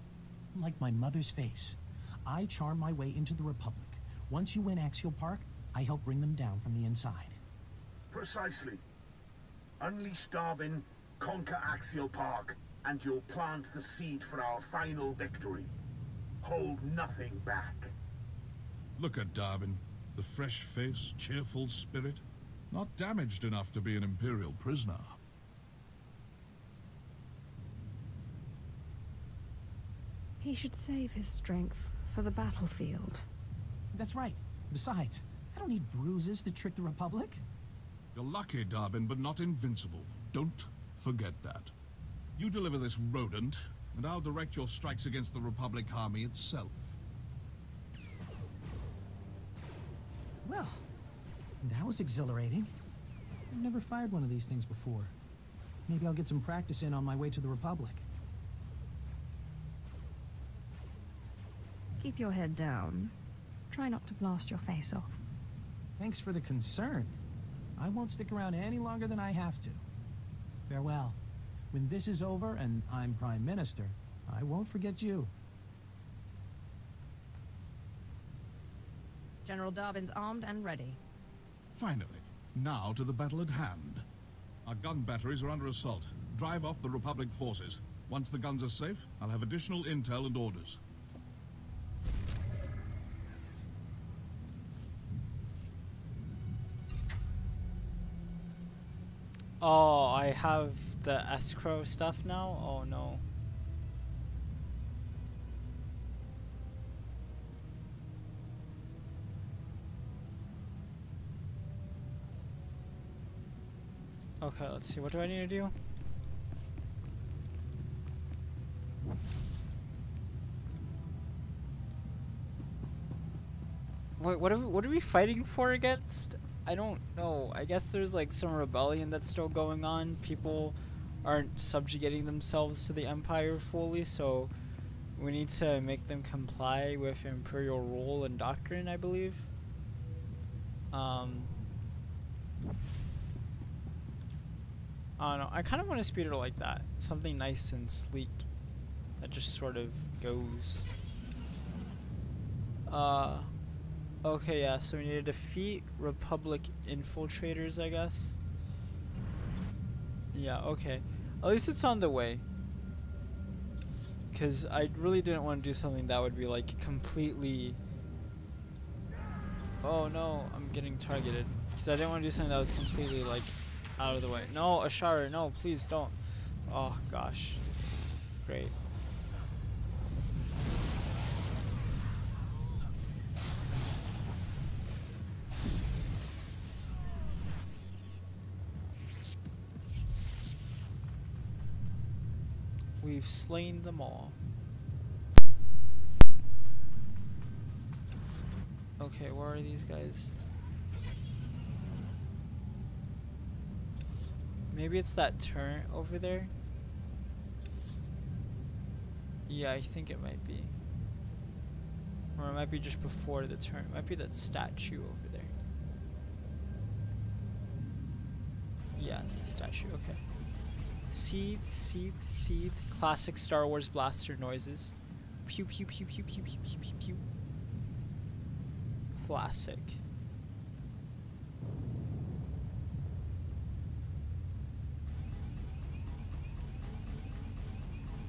Like my mother's face. I charm my way into the Republic. Once you win Axial Park, I help bring them down from the inside. Precisely. Unleash Darbin, conquer Axial Park, and you'll plant the seed for our final victory. Hold nothing back. Look at Darbin. The fresh face, cheerful spirit. Not damaged enough to be an Imperial prisoner. He should save his strength for the battlefield. That's right. Besides, I don't need bruises to trick the Republic. You're lucky, Darbin, but not invincible. Don't forget that. You deliver this rodent, and I'll direct your strikes against the Republic army itself. Well, that was exhilarating. I've never fired one of these things before. Maybe I'll get some practice in on my way to the Republic. Keep your head down. Try not to blast your face off. Thanks for the concern. I won't stick around any longer than I have to. Farewell. When this is over and I'm Prime Minister, I won't forget you. General Darwin's armed and ready. Finally, now to the battle at hand. Our gun batteries are under assault. Drive off the Republic forces. Once the guns are safe, I'll have additional intel and orders. Oh, I have the escrow stuff now? Oh no. Okay, let's see. What do I need to do? Wait, what are we fighting for against? I don't know. I guess there's like some rebellion that's still going on. People aren't subjugating themselves to the Empire fully, so we need to make them comply with Imperial rule and doctrine, I believe. I don't know. I kind of want a speeder like that. Something nice and sleek that just sort of goes. Okay, yeah, so we need to defeat Republic infiltrators, I guess. Yeah, okay. At least it's on the way. Because I really didn't want to do something that would be, like, completely... Oh, no, I'm getting targeted. Because I didn't want to do something that was completely, like, out of the way. No, Ashara, no, please don't. Oh, gosh. Great. We've slain them all. Okay, where are these guys? Maybe it's that turret over there? Yeah, I think it might be. Or it might be just before the turret. It might be that statue over there. Yeah, it's the statue, okay. Seethe, seethe, seethe. Classic Star Wars blaster noises. Pew pew pew pew pew pew pew pew pew. Classic.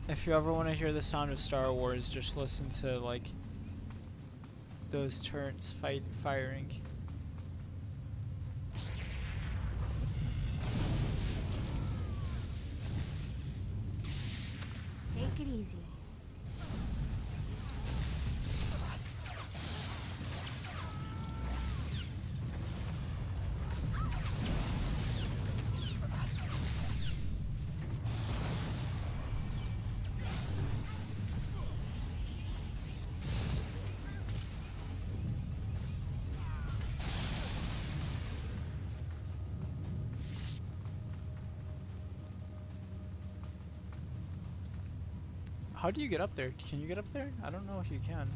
If you ever want to hear the sound of Star Wars, just listen to like those turrets firing. Take it easy. How do you get up there? Can you get up there? I don't know if you can.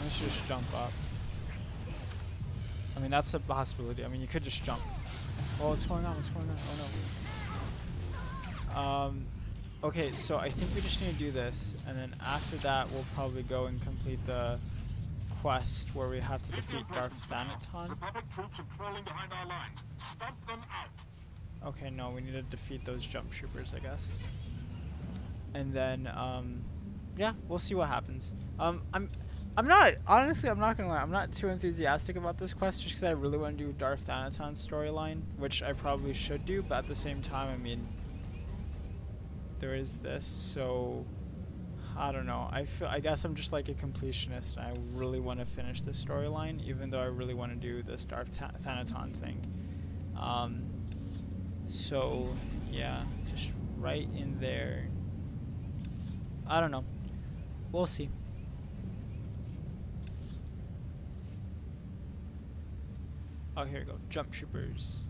Let's just jump up. I mean, that's a possibility. I mean, you could just jump. Oh, what's going on? What's going on? Oh no. Okay, so I think we just need to do this, and then after that, we'll probably go and complete the quest where we have to defeat Darth Thanaton. Republic troops are crawling behind our lines. Stomp them out. Okay, no, we need to defeat those jump troopers, I guess. And then, yeah, we'll see what happens. I'm not, honestly, I'm not gonna lie, I'm not too enthusiastic about this quest just because I really want to do Darth Thanaton's storyline, which I probably should do, but at the same time, I mean, there is this, so, I don't know. I guess I'm just like a completionist, and I really want to finish this storyline, even though I really want to do this Darth Thanaton thing. So, yeah, it's just right in there. I don't know. We'll see. Oh, here we go. Jump troopers.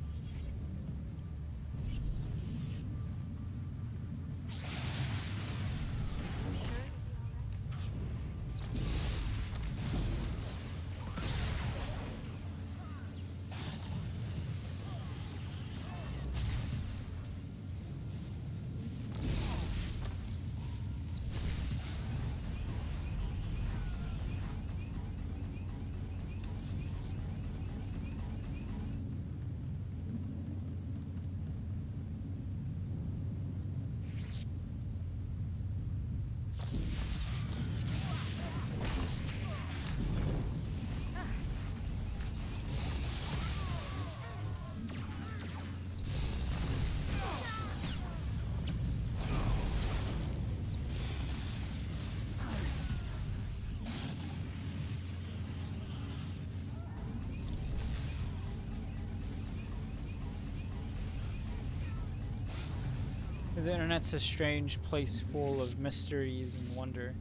The internet's a strange place full of mysteries and wonder.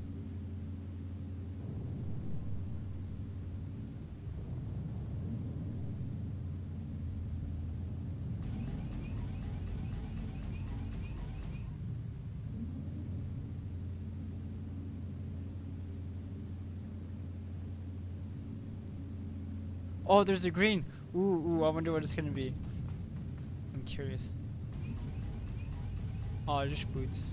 Oh, there's a green. Ooh, I wonder what it's gonna be. I'm curious. Oh, just boots.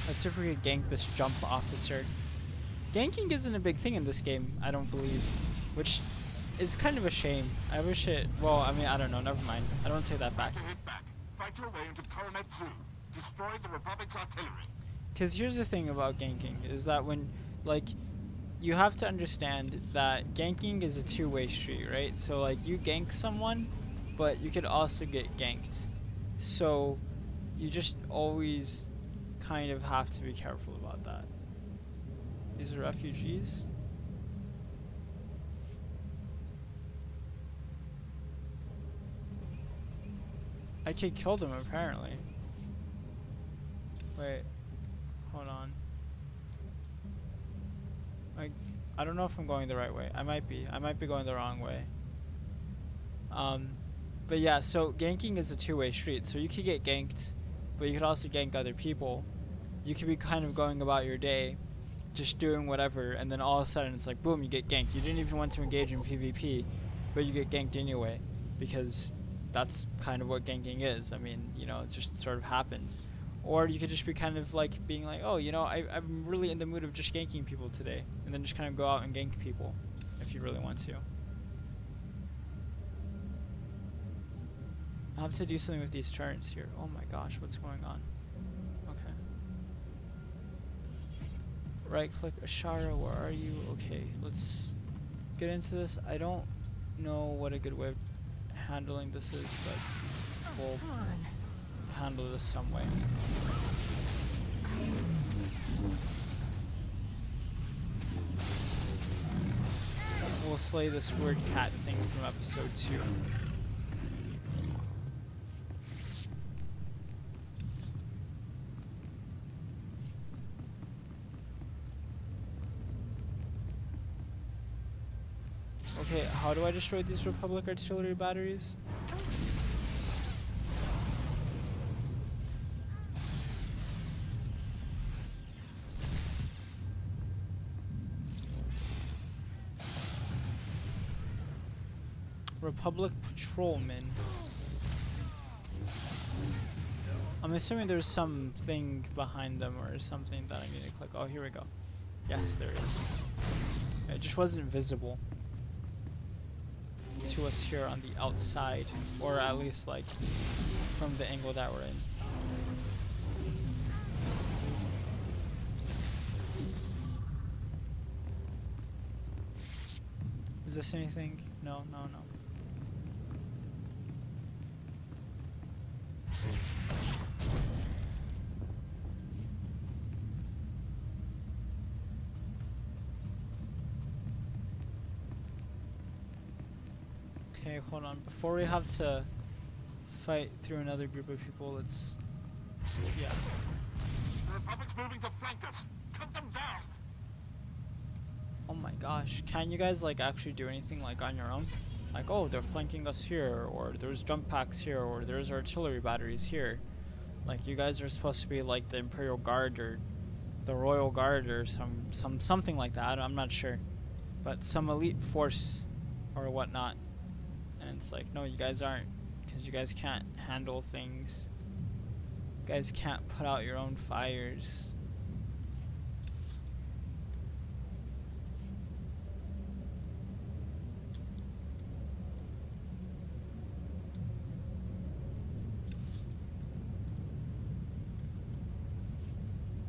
Let's see if we could gank this jump officer. Ganking isn't a big thing in this game, I don't believe. Which is kind of a shame. I wish it... Well, I mean, I don't know. Never mind. I don't take that back. Fight your way into Coronet Zoo. Destroy the Republic's artillery. Because here's the thing about ganking, is that when, like, you have to understand that ganking is a two-way street, right? So, like, you gank someone, but you could also get ganked. So, you just always kind of have to be careful about that. These are refugees. I could kill them, apparently. Wait. Hold on. I don't know if I'm going the right way. I might be. I might be going the wrong way. But yeah, so ganking is a two-way street. So you could get ganked, but you could also gank other people. You could be kind of going about your day, just doing whatever, and then all of a sudden it's like, boom, you get ganked. You didn't even want to engage in PvP, but you get ganked anyway, because that's kind of what ganking is. I mean, you know, it just sort of happens. Or you could just be kind of like being like, oh, you know, I'm really in the mood of just ganking people today, and then just kind of go out and gank people if you really want to. I'll have to do something with these turns here. Oh my gosh, what's going on? Okay. Right click Ashara, where are you? Okay, let's get into this. I don't know what a good way of handling this is, but we'll handle this some way. We'll slay this weird cat thing from episode 2. Okay, how do I destroy these Republic artillery batteries? Republic patrolmen. I'm assuming there's something behind them or something that I need to click. Oh, here we go. Yes, there is. It just wasn't visible to us here on the outside, or at least like from the angle that we're in. Is this anything? No, no, no. Okay, hold on. Before we have to fight through another group of people, let's... Yeah. The Republic's moving to flank us. Cut them down. Oh my gosh. Can you guys, like, actually do anything, like, on your own? Like, oh, they're flanking us here, or there's jump packs here, or there's artillery batteries here. Like, you guys are supposed to be, like, the Imperial Guard, or the Royal Guard, or something like that. I'm not sure. But some elite force, or whatnot. And it's like, no, you guys aren't, because you guys can't handle things. You guys can't put out your own fires.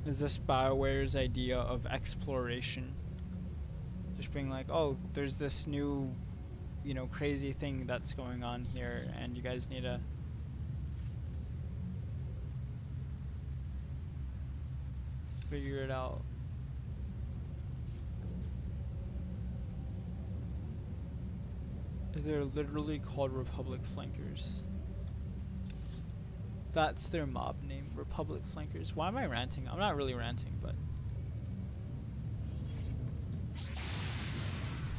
Is this BioWare's idea of exploration? Just being like, oh, there's this new, you know, crazy thing that's going on here, and you guys need to figure it out. Because they're literally called Republic Flankers. That's their mob name, Republic Flankers. Why am I ranting? I'm not really ranting, but...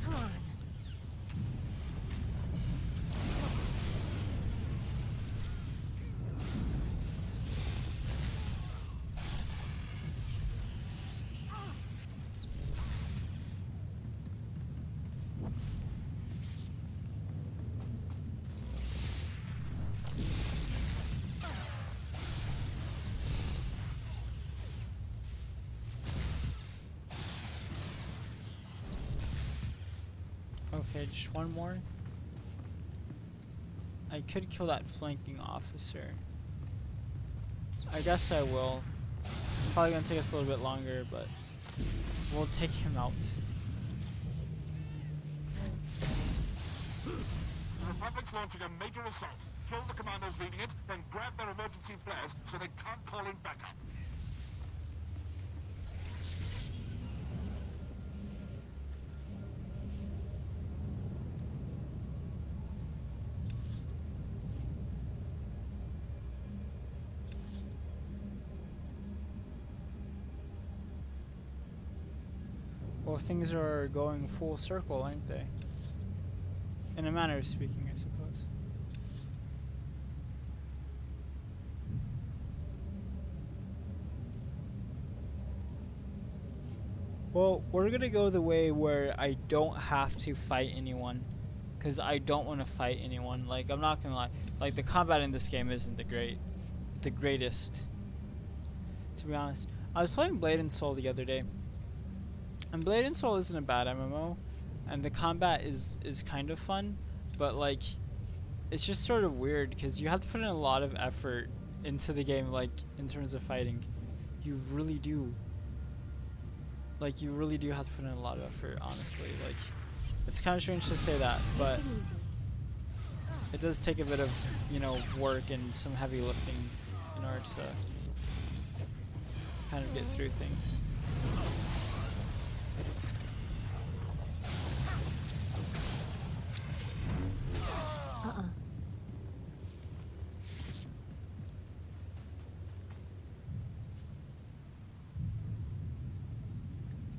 Come on. Okay, just one more. I could kill that flanking officer. I guess I will. It's probably gonna take us a little bit longer, but we'll take him out. The Republic's launching a major assault. Kill the commandos leading it, then grab their emergency flares so they can't call in backup. Well, things are going full circle, aren't they? In a manner of speaking, I suppose. Well, we're gonna go the way where I don't have to fight anyone, because I don't want to fight anyone. Like, I'm not gonna lie, like, the combat in this game isn't the greatest, to be honest. I was playing Blade and Soul the other day, and Blade and Soul isn't a bad MMO, and the combat is kind of fun, but like, it's just sort of weird because you have to put in a lot of effort into the game, like, in terms of fighting. You really do. Like, you really do have to put in a lot of effort, honestly. Like, it's kind of strange to say that, but it does take a bit of, you know, work and some heavy lifting in order to kind of get through things.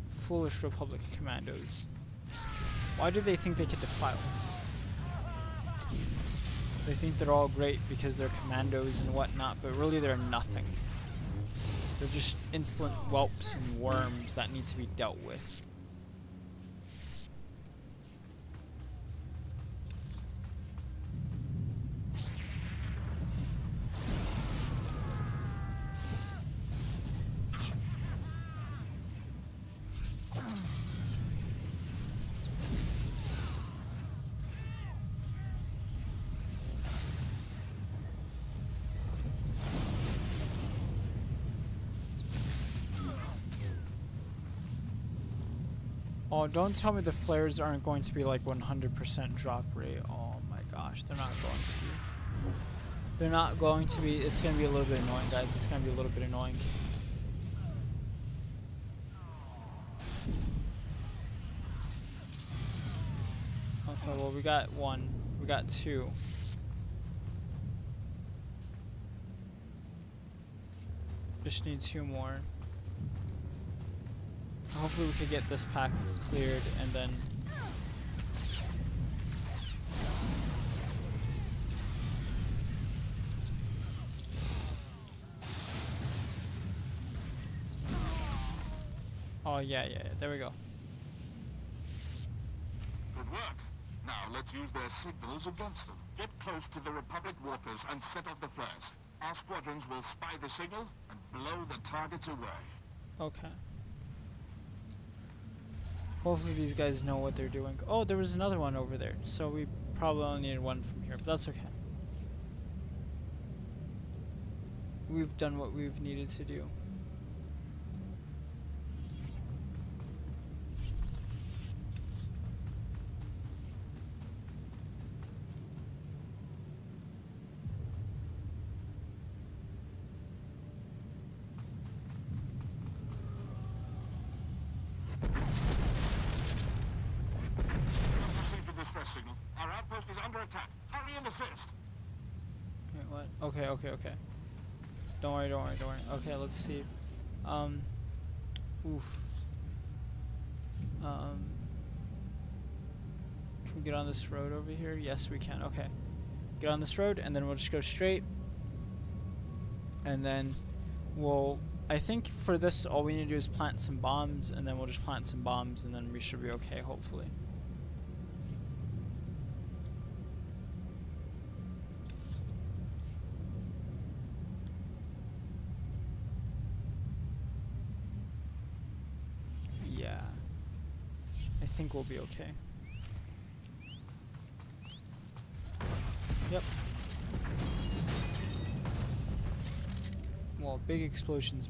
Foolish Republic commandos. Why do they think they can defy us? They think they're all great because they're commandos and whatnot, but really they're nothing. They're just insolent whelps and worms that need to be dealt with. Oh, don't tell me the flares aren't going to be like 100% drop rate. Oh my gosh, they're not going to be. They're not going to be. It's going to be a little bit annoying, guys. It's going to be a little bit annoying. Okay, well, we got one. We got two. Just need two more. Hopefully we could get this pack cleared and then... Oh, yeah, there we go. Good work. Now let's use their signals against them. Get close to the Republic warpers and set off the flares. Our squadrons will spy the signal and blow the targets away. Okay. Hopefully these guys know what they're doing. Oh, there was another one over there, so we probably only needed one from here, but that's okay. We've done what we've needed to do. distress signal. Our outpost is under attack. Hurry and assist. Wait, what? Okay. Don't worry. Okay, let's see. Oof. Can we get on this road over here? Yes, we can. Okay. Get on this road, and then we'll just go straight. And then I think for this, all we need to do is plant some bombs, and then we'll just plant some bombs, and then we should be okay, hopefully. Yeah. I think we'll be okay. Yep. Well, big explosions.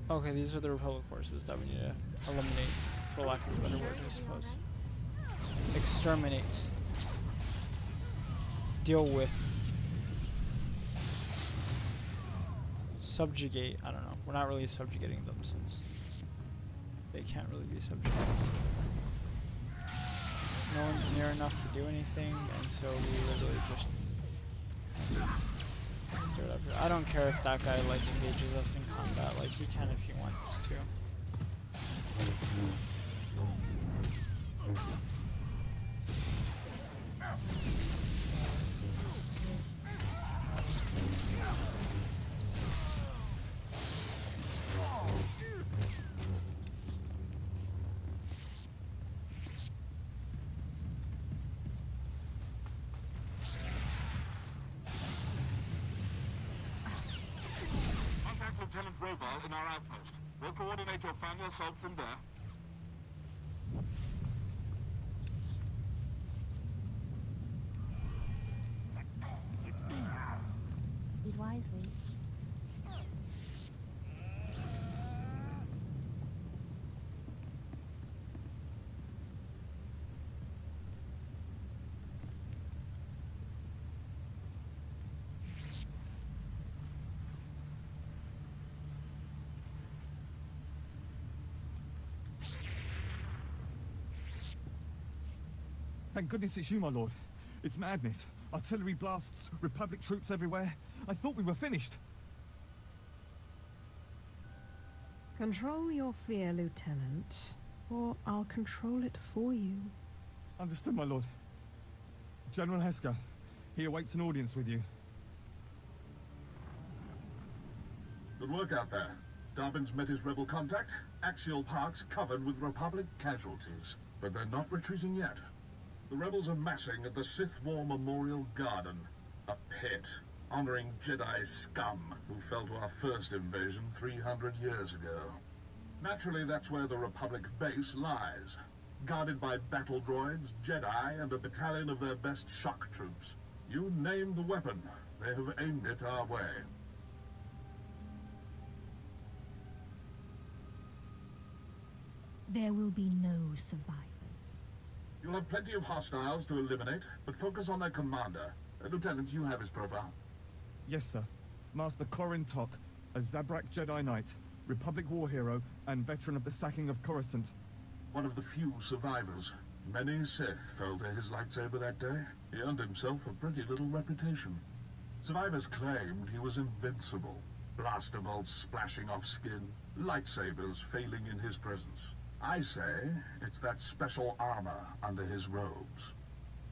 Okay, these are the Republic forces that we need to eliminate, for lack of a better word, I suppose. Exterminate. Deal with. Subjugate. I don't know. We're not really subjugating them since they can't really be subjugated. No one's near enough to do anything, and so we literally just start up here. I don't care if that guy like engages us in combat. Like, he can if he wants to. Lieutenant Roval in our outpost. We'll coordinate your final assault from there. Lead wisely. Thank goodness it's you, my lord. It's madness. Artillery blasts, Republic troops everywhere. I thought we were finished. Control your fear, Lieutenant, or I'll control it for you. Understood, my lord. General Hesker, he awaits an audience with you. Good work out there. Darwin's met his rebel contact. Axial Park's covered with Republic casualties. But they're not retreating yet. The rebels are massing at the Sith War Memorial Garden, a pit honoring Jedi scum who fell to our first invasion 300 years ago. Naturally, that's where the Republic base lies, guarded by battle droids, Jedi, and a battalion of their best shock troops. You name the weapon, they have aimed it our way. There will be no survivors. You'll have plenty of hostiles to eliminate, but focus on their commander. Lieutenant, you have his profile. Yes, sir. Master Corin Tok, a Zabrak Jedi Knight, Republic war hero, and veteran of the sacking of Coruscant. One of the few survivors. Many Sith fell to his lightsaber that day. He earned himself a pretty little reputation. Survivors claimed he was invincible. Blaster bolts splashing off skin, lightsabers failing in his presence. I say it's that special armor under his robes.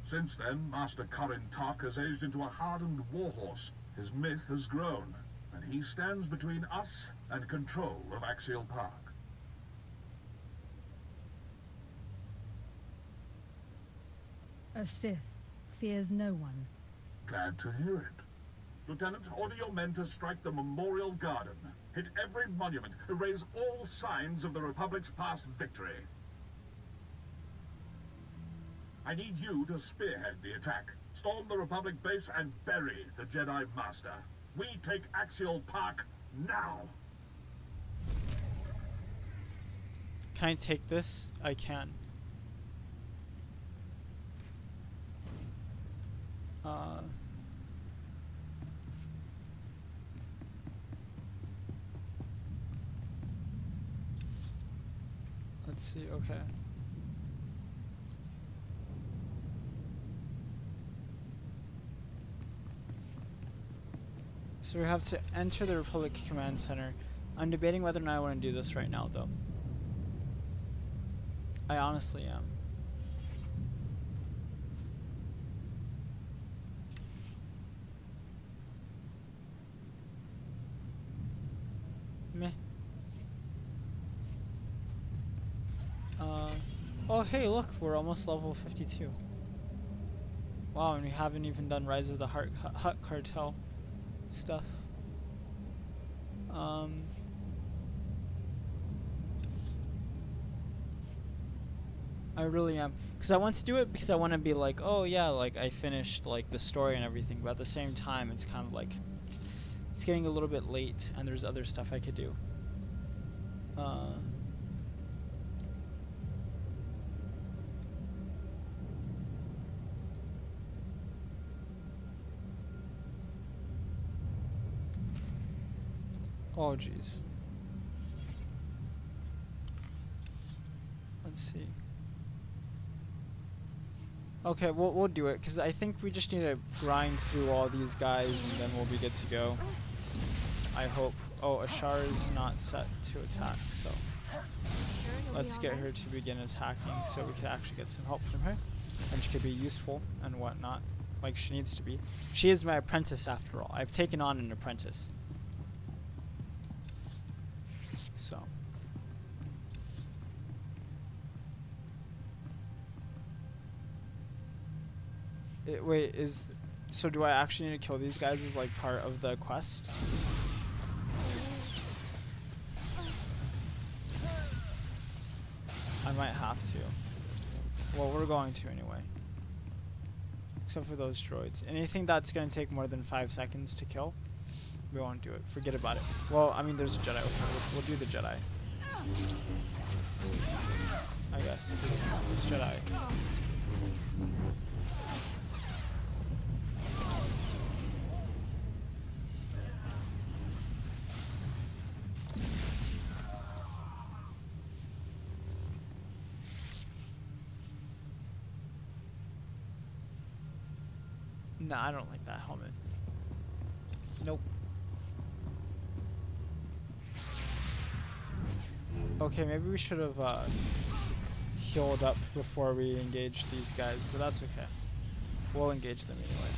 Since then, Master Corin Tok has aged into a hardened warhorse. His myth has grown, and he stands between us and control of Axial Park. A Sith fears no one. Glad to hear it. Lieutenant, order your men to strike the Memorial Garden. Hit every monument. Erase all signs of the Republic's past victory. I need you to spearhead the attack. Storm the Republic base and bury the Jedi Master. We take Axial Park now. Can I take this? I can. Let's see, okay. So we have to enter the Republic Command Center. I'm debating whether or not I want to do this right now, though. I honestly am. Meh. Oh hey, look, we're almost level 52. Wow, and we haven't even done Rise of the Hutt Cartel stuff. I really am, because I want to do it because I want to be like, oh yeah, like I finished like the story and everything, but at the same time it's kind of like it's getting a little bit late and there's other stuff I could do. Oh jeez. Let's see. Okay, we'll do it, because I think we just need to grind through all these guys and then we'll be good to go. I hope. Oh, Ashara is not set to attack, so let's get her to begin attacking so we can actually get some help from her. And she could be useful and whatnot, like she needs to be. She is my apprentice after all. I've taken on an apprentice. So. Wait, so do I actually need to kill these guys as like part of the quest? I might have to. Well, we're going to anyway. Except for those droids. Anything that's going to take more than 5 seconds to kill, we won't do it. Forget about it. Well, I mean, there's a Jedi. Okay, we'll do the Jedi. I guess. It's Jedi. Nah, I don't like that helmet. Nope. Okay, maybe we should have healed up before we engage these guys, but that's okay. We'll engage them anyway.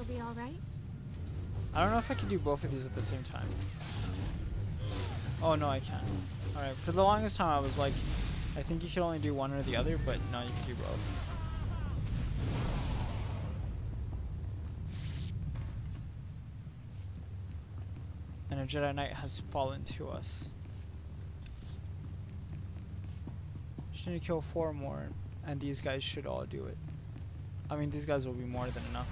Be all right? I don't know if I can do both of these at the same time. Oh no, I can. Alright, for the longest time I was like, I think you could only do one or the other, but no, you can do both. And a Jedi Knight has fallen to us. Just need to kill 4 more, and these guys should all do it. I mean, these guys will be more than enough.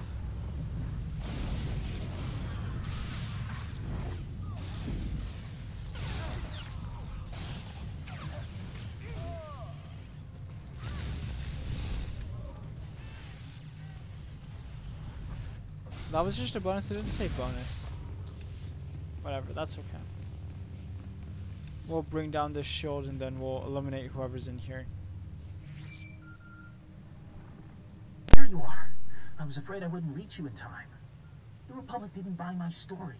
That was just a bonus, it didn't say bonus. Whatever, that's okay. We'll bring down this shield and then we'll eliminate whoever's in here. There you are. I was afraid I wouldn't reach you in time. The Republic didn't buy my story.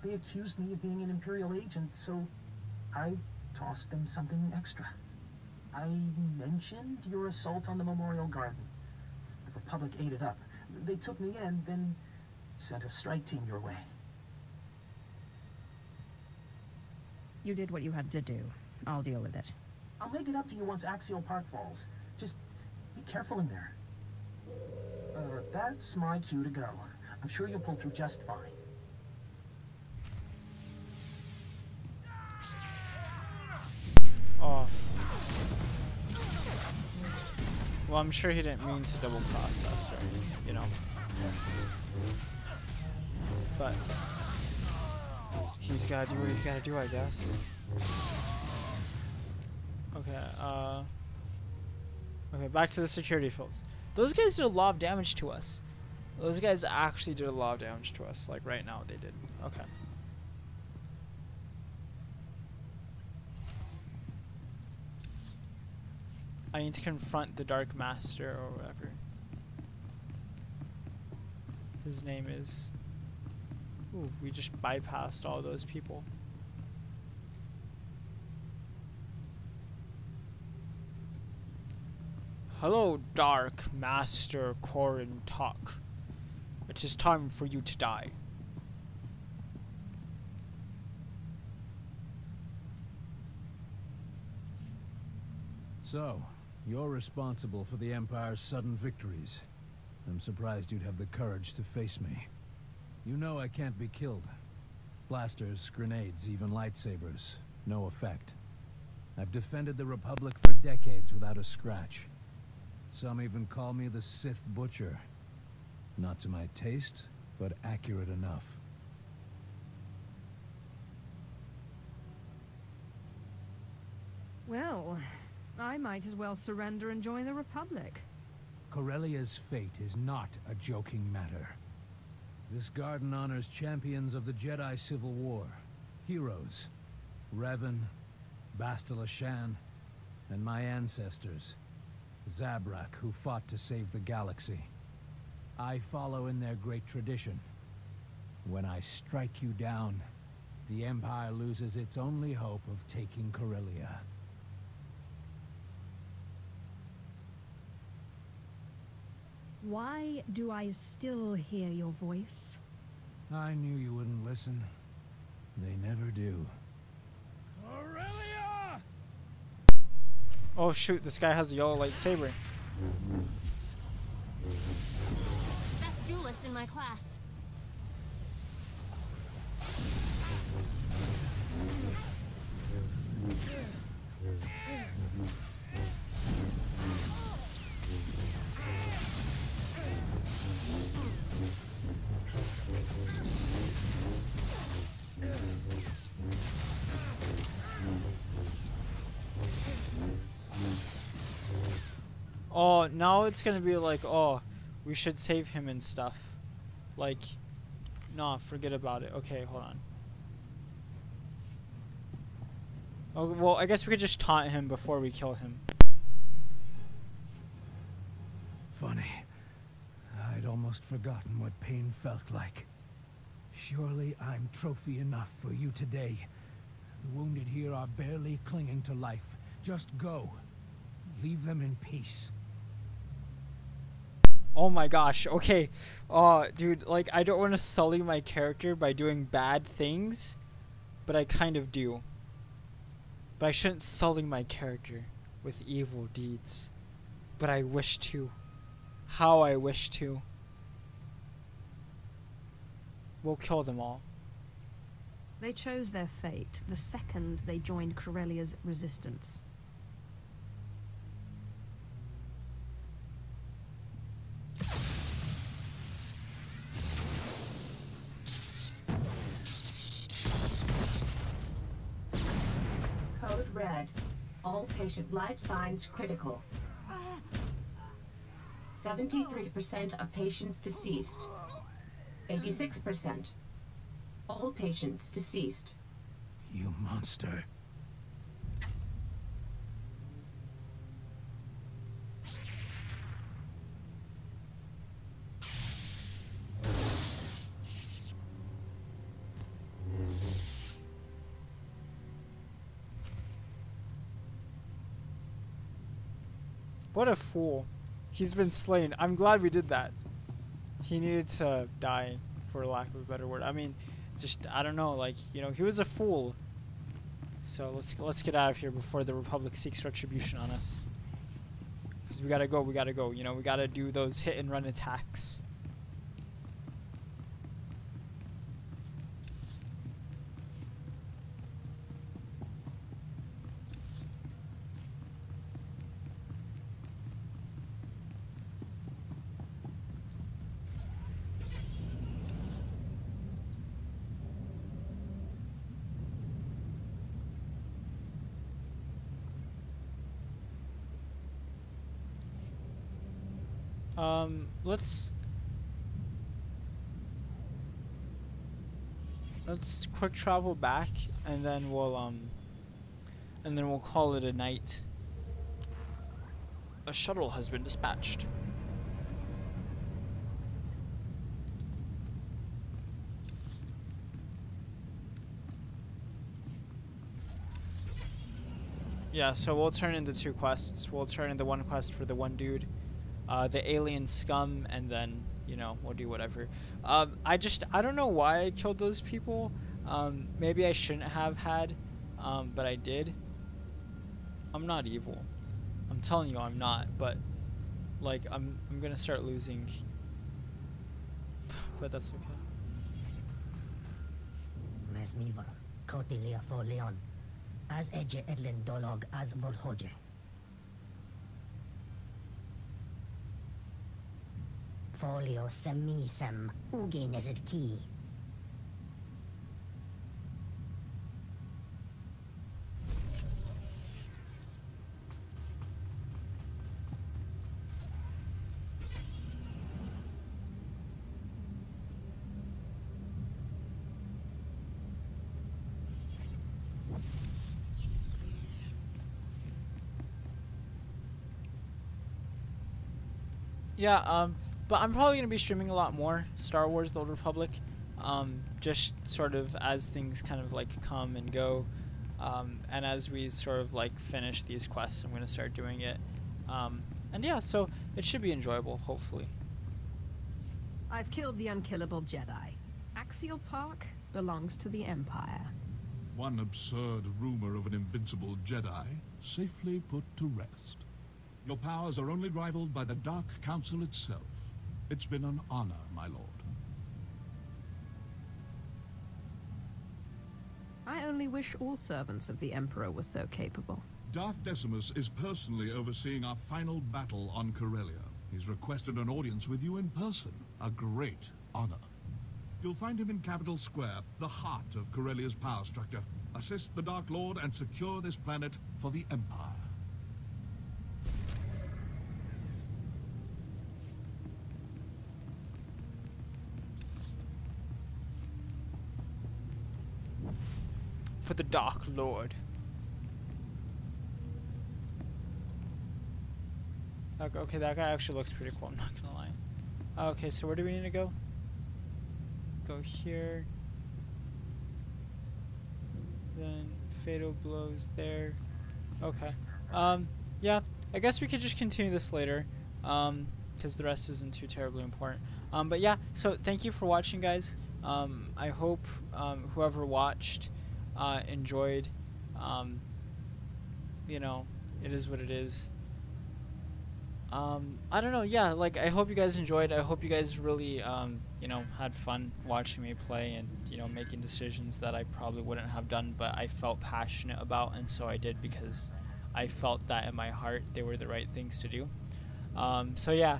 They accused me of being an Imperial agent, so I tossed them something extra. I mentioned your assault on the Memorial Garden. The Republic ate it up. They took me in, then sent a strike team your way. You did what you had to do. I'll deal with it. I'll make it up to you once Axial Park falls. Just be careful in there. That's my cue to go. I'm sure you'll pull through just fine. Oh. Well, I'm sure he didn't mean to double cross us, right? You know. But he's gotta do what he's gotta do, I guess. Okay, okay, back to the security fields. Those guys did a lot of damage to us. Those guys actually did a lot of damage to us, like right now they did. Okay. I need to confront the Dark Master or whatever his name is. Ooh, we just bypassed all those people. Hello, Dark Master Corin Talk. It is time for you to die. So, you're responsible for the Empire's sudden victories. I'm surprised you'd have the courage to face me. You know I can't be killed. Blasters, grenades, even lightsabers. No effect. I've defended the Republic for decades without a scratch. Some even call me the Sith Butcher. Not to my taste, but accurate enough. Well, I might as well surrender and join the Republic. Corellia's fate is not a joking matter. This garden honors champions of the Jedi Civil War. Heroes. Revan, Bastila Shan, and my ancestors. Zabrak, who fought to save the galaxy. I follow in their great tradition. When I strike you down, the Empire loses its only hope of taking Corellia. Why do I still hear your voice? I knew you wouldn't listen. They never do. Corellia! Oh shoot, this guy has a yellow lightsaber. Best duelist in my class. Oh, now it's gonna be like, oh, we should save him and stuff. Like, nah, forget about it. Okay, hold on. Oh, well, I guess we could just taunt him before we kill him. Funny. I'd almost forgotten what pain felt like. Surely I'm trophy enough for you today. The wounded here are barely clinging to life. Just go. Leave them in peace. Oh my gosh, okay. Dude, like, I don't want to sully my character by doing bad things, but I kind of do. But I shouldn't sully my character with evil deeds. But I wish to. How I wish to. We'll kill them all. They chose their fate the second they joined Corellia's resistance. Code red. All patient life signs critical. 73% of patients deceased. 86%. All patients deceased. You monster. What a fool. He's been slain. I'm glad we did that. He needed to die, for lack of a better word. I mean, just, I don't know, like, you know, he was a fool. So let's get out of here before the Republic seeks retribution on us. Because we gotta go, you know, we gotta do those hit and run attacks. Let's quick travel back, and then we'll call it a night. A shuttle has been dispatched. Yeah, so we'll turn into 2 quests. We'll turn into 1 quest for the one dude, the alien scum, and then, you know, we'll do whatever. I don't know why I killed those people. Maybe I shouldn't have had, but I did. I'm not evil. I'm telling you I'm not, but, like, I'm gonna start losing. But that's okay. Mesmiva, Cotilia for Leon. As Edge Edlin Dolog as Volhoje. Folio Semisem, Ugin is it key. Yeah, but I'm probably going to be streaming a lot more Star Wars: The Old Republic, just sort of as things kind of like come and go, and as we sort of like finish these quests, I'm going to start doing it, and yeah, so it should be enjoyable, hopefully. I've killed the unkillable Jedi. Axial Park belongs to the Empire. One absurd rumor of an invincible Jedi safely put to rest. Your powers are only rivaled by the Dark Council itself. It's been an honor, my lord. I only wish all servants of the Emperor were so capable. Darth Decimus is personally overseeing our final battle on Corellia. He's requested an audience with you in person. A great honor. You'll find him in Capitol Square, the heart of Corellia's power structure. Assist the Dark Lord and secure this planet for the Empire. For the Dark Lord. Okay, that guy actually looks pretty cool, I'm not gonna lie. Okay, so where do we need to go? Go here. Then Fatal Blows there. Okay. Yeah, I guess we could just continue this later, because the rest isn't too terribly important. But yeah, so thank you for watching, guys. I hope whoever watched enjoyed. You know, it is what it is. I don't know, yeah, like, I hope you guys enjoyed. I hope you guys really, you know, had fun watching me play and, you know, making decisions that I probably wouldn't have done, but I felt passionate about, and so I did because I felt that in my heart they were the right things to do. So yeah,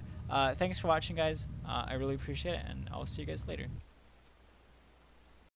thanks for watching, guys. I really appreciate it, and I'll see you guys later.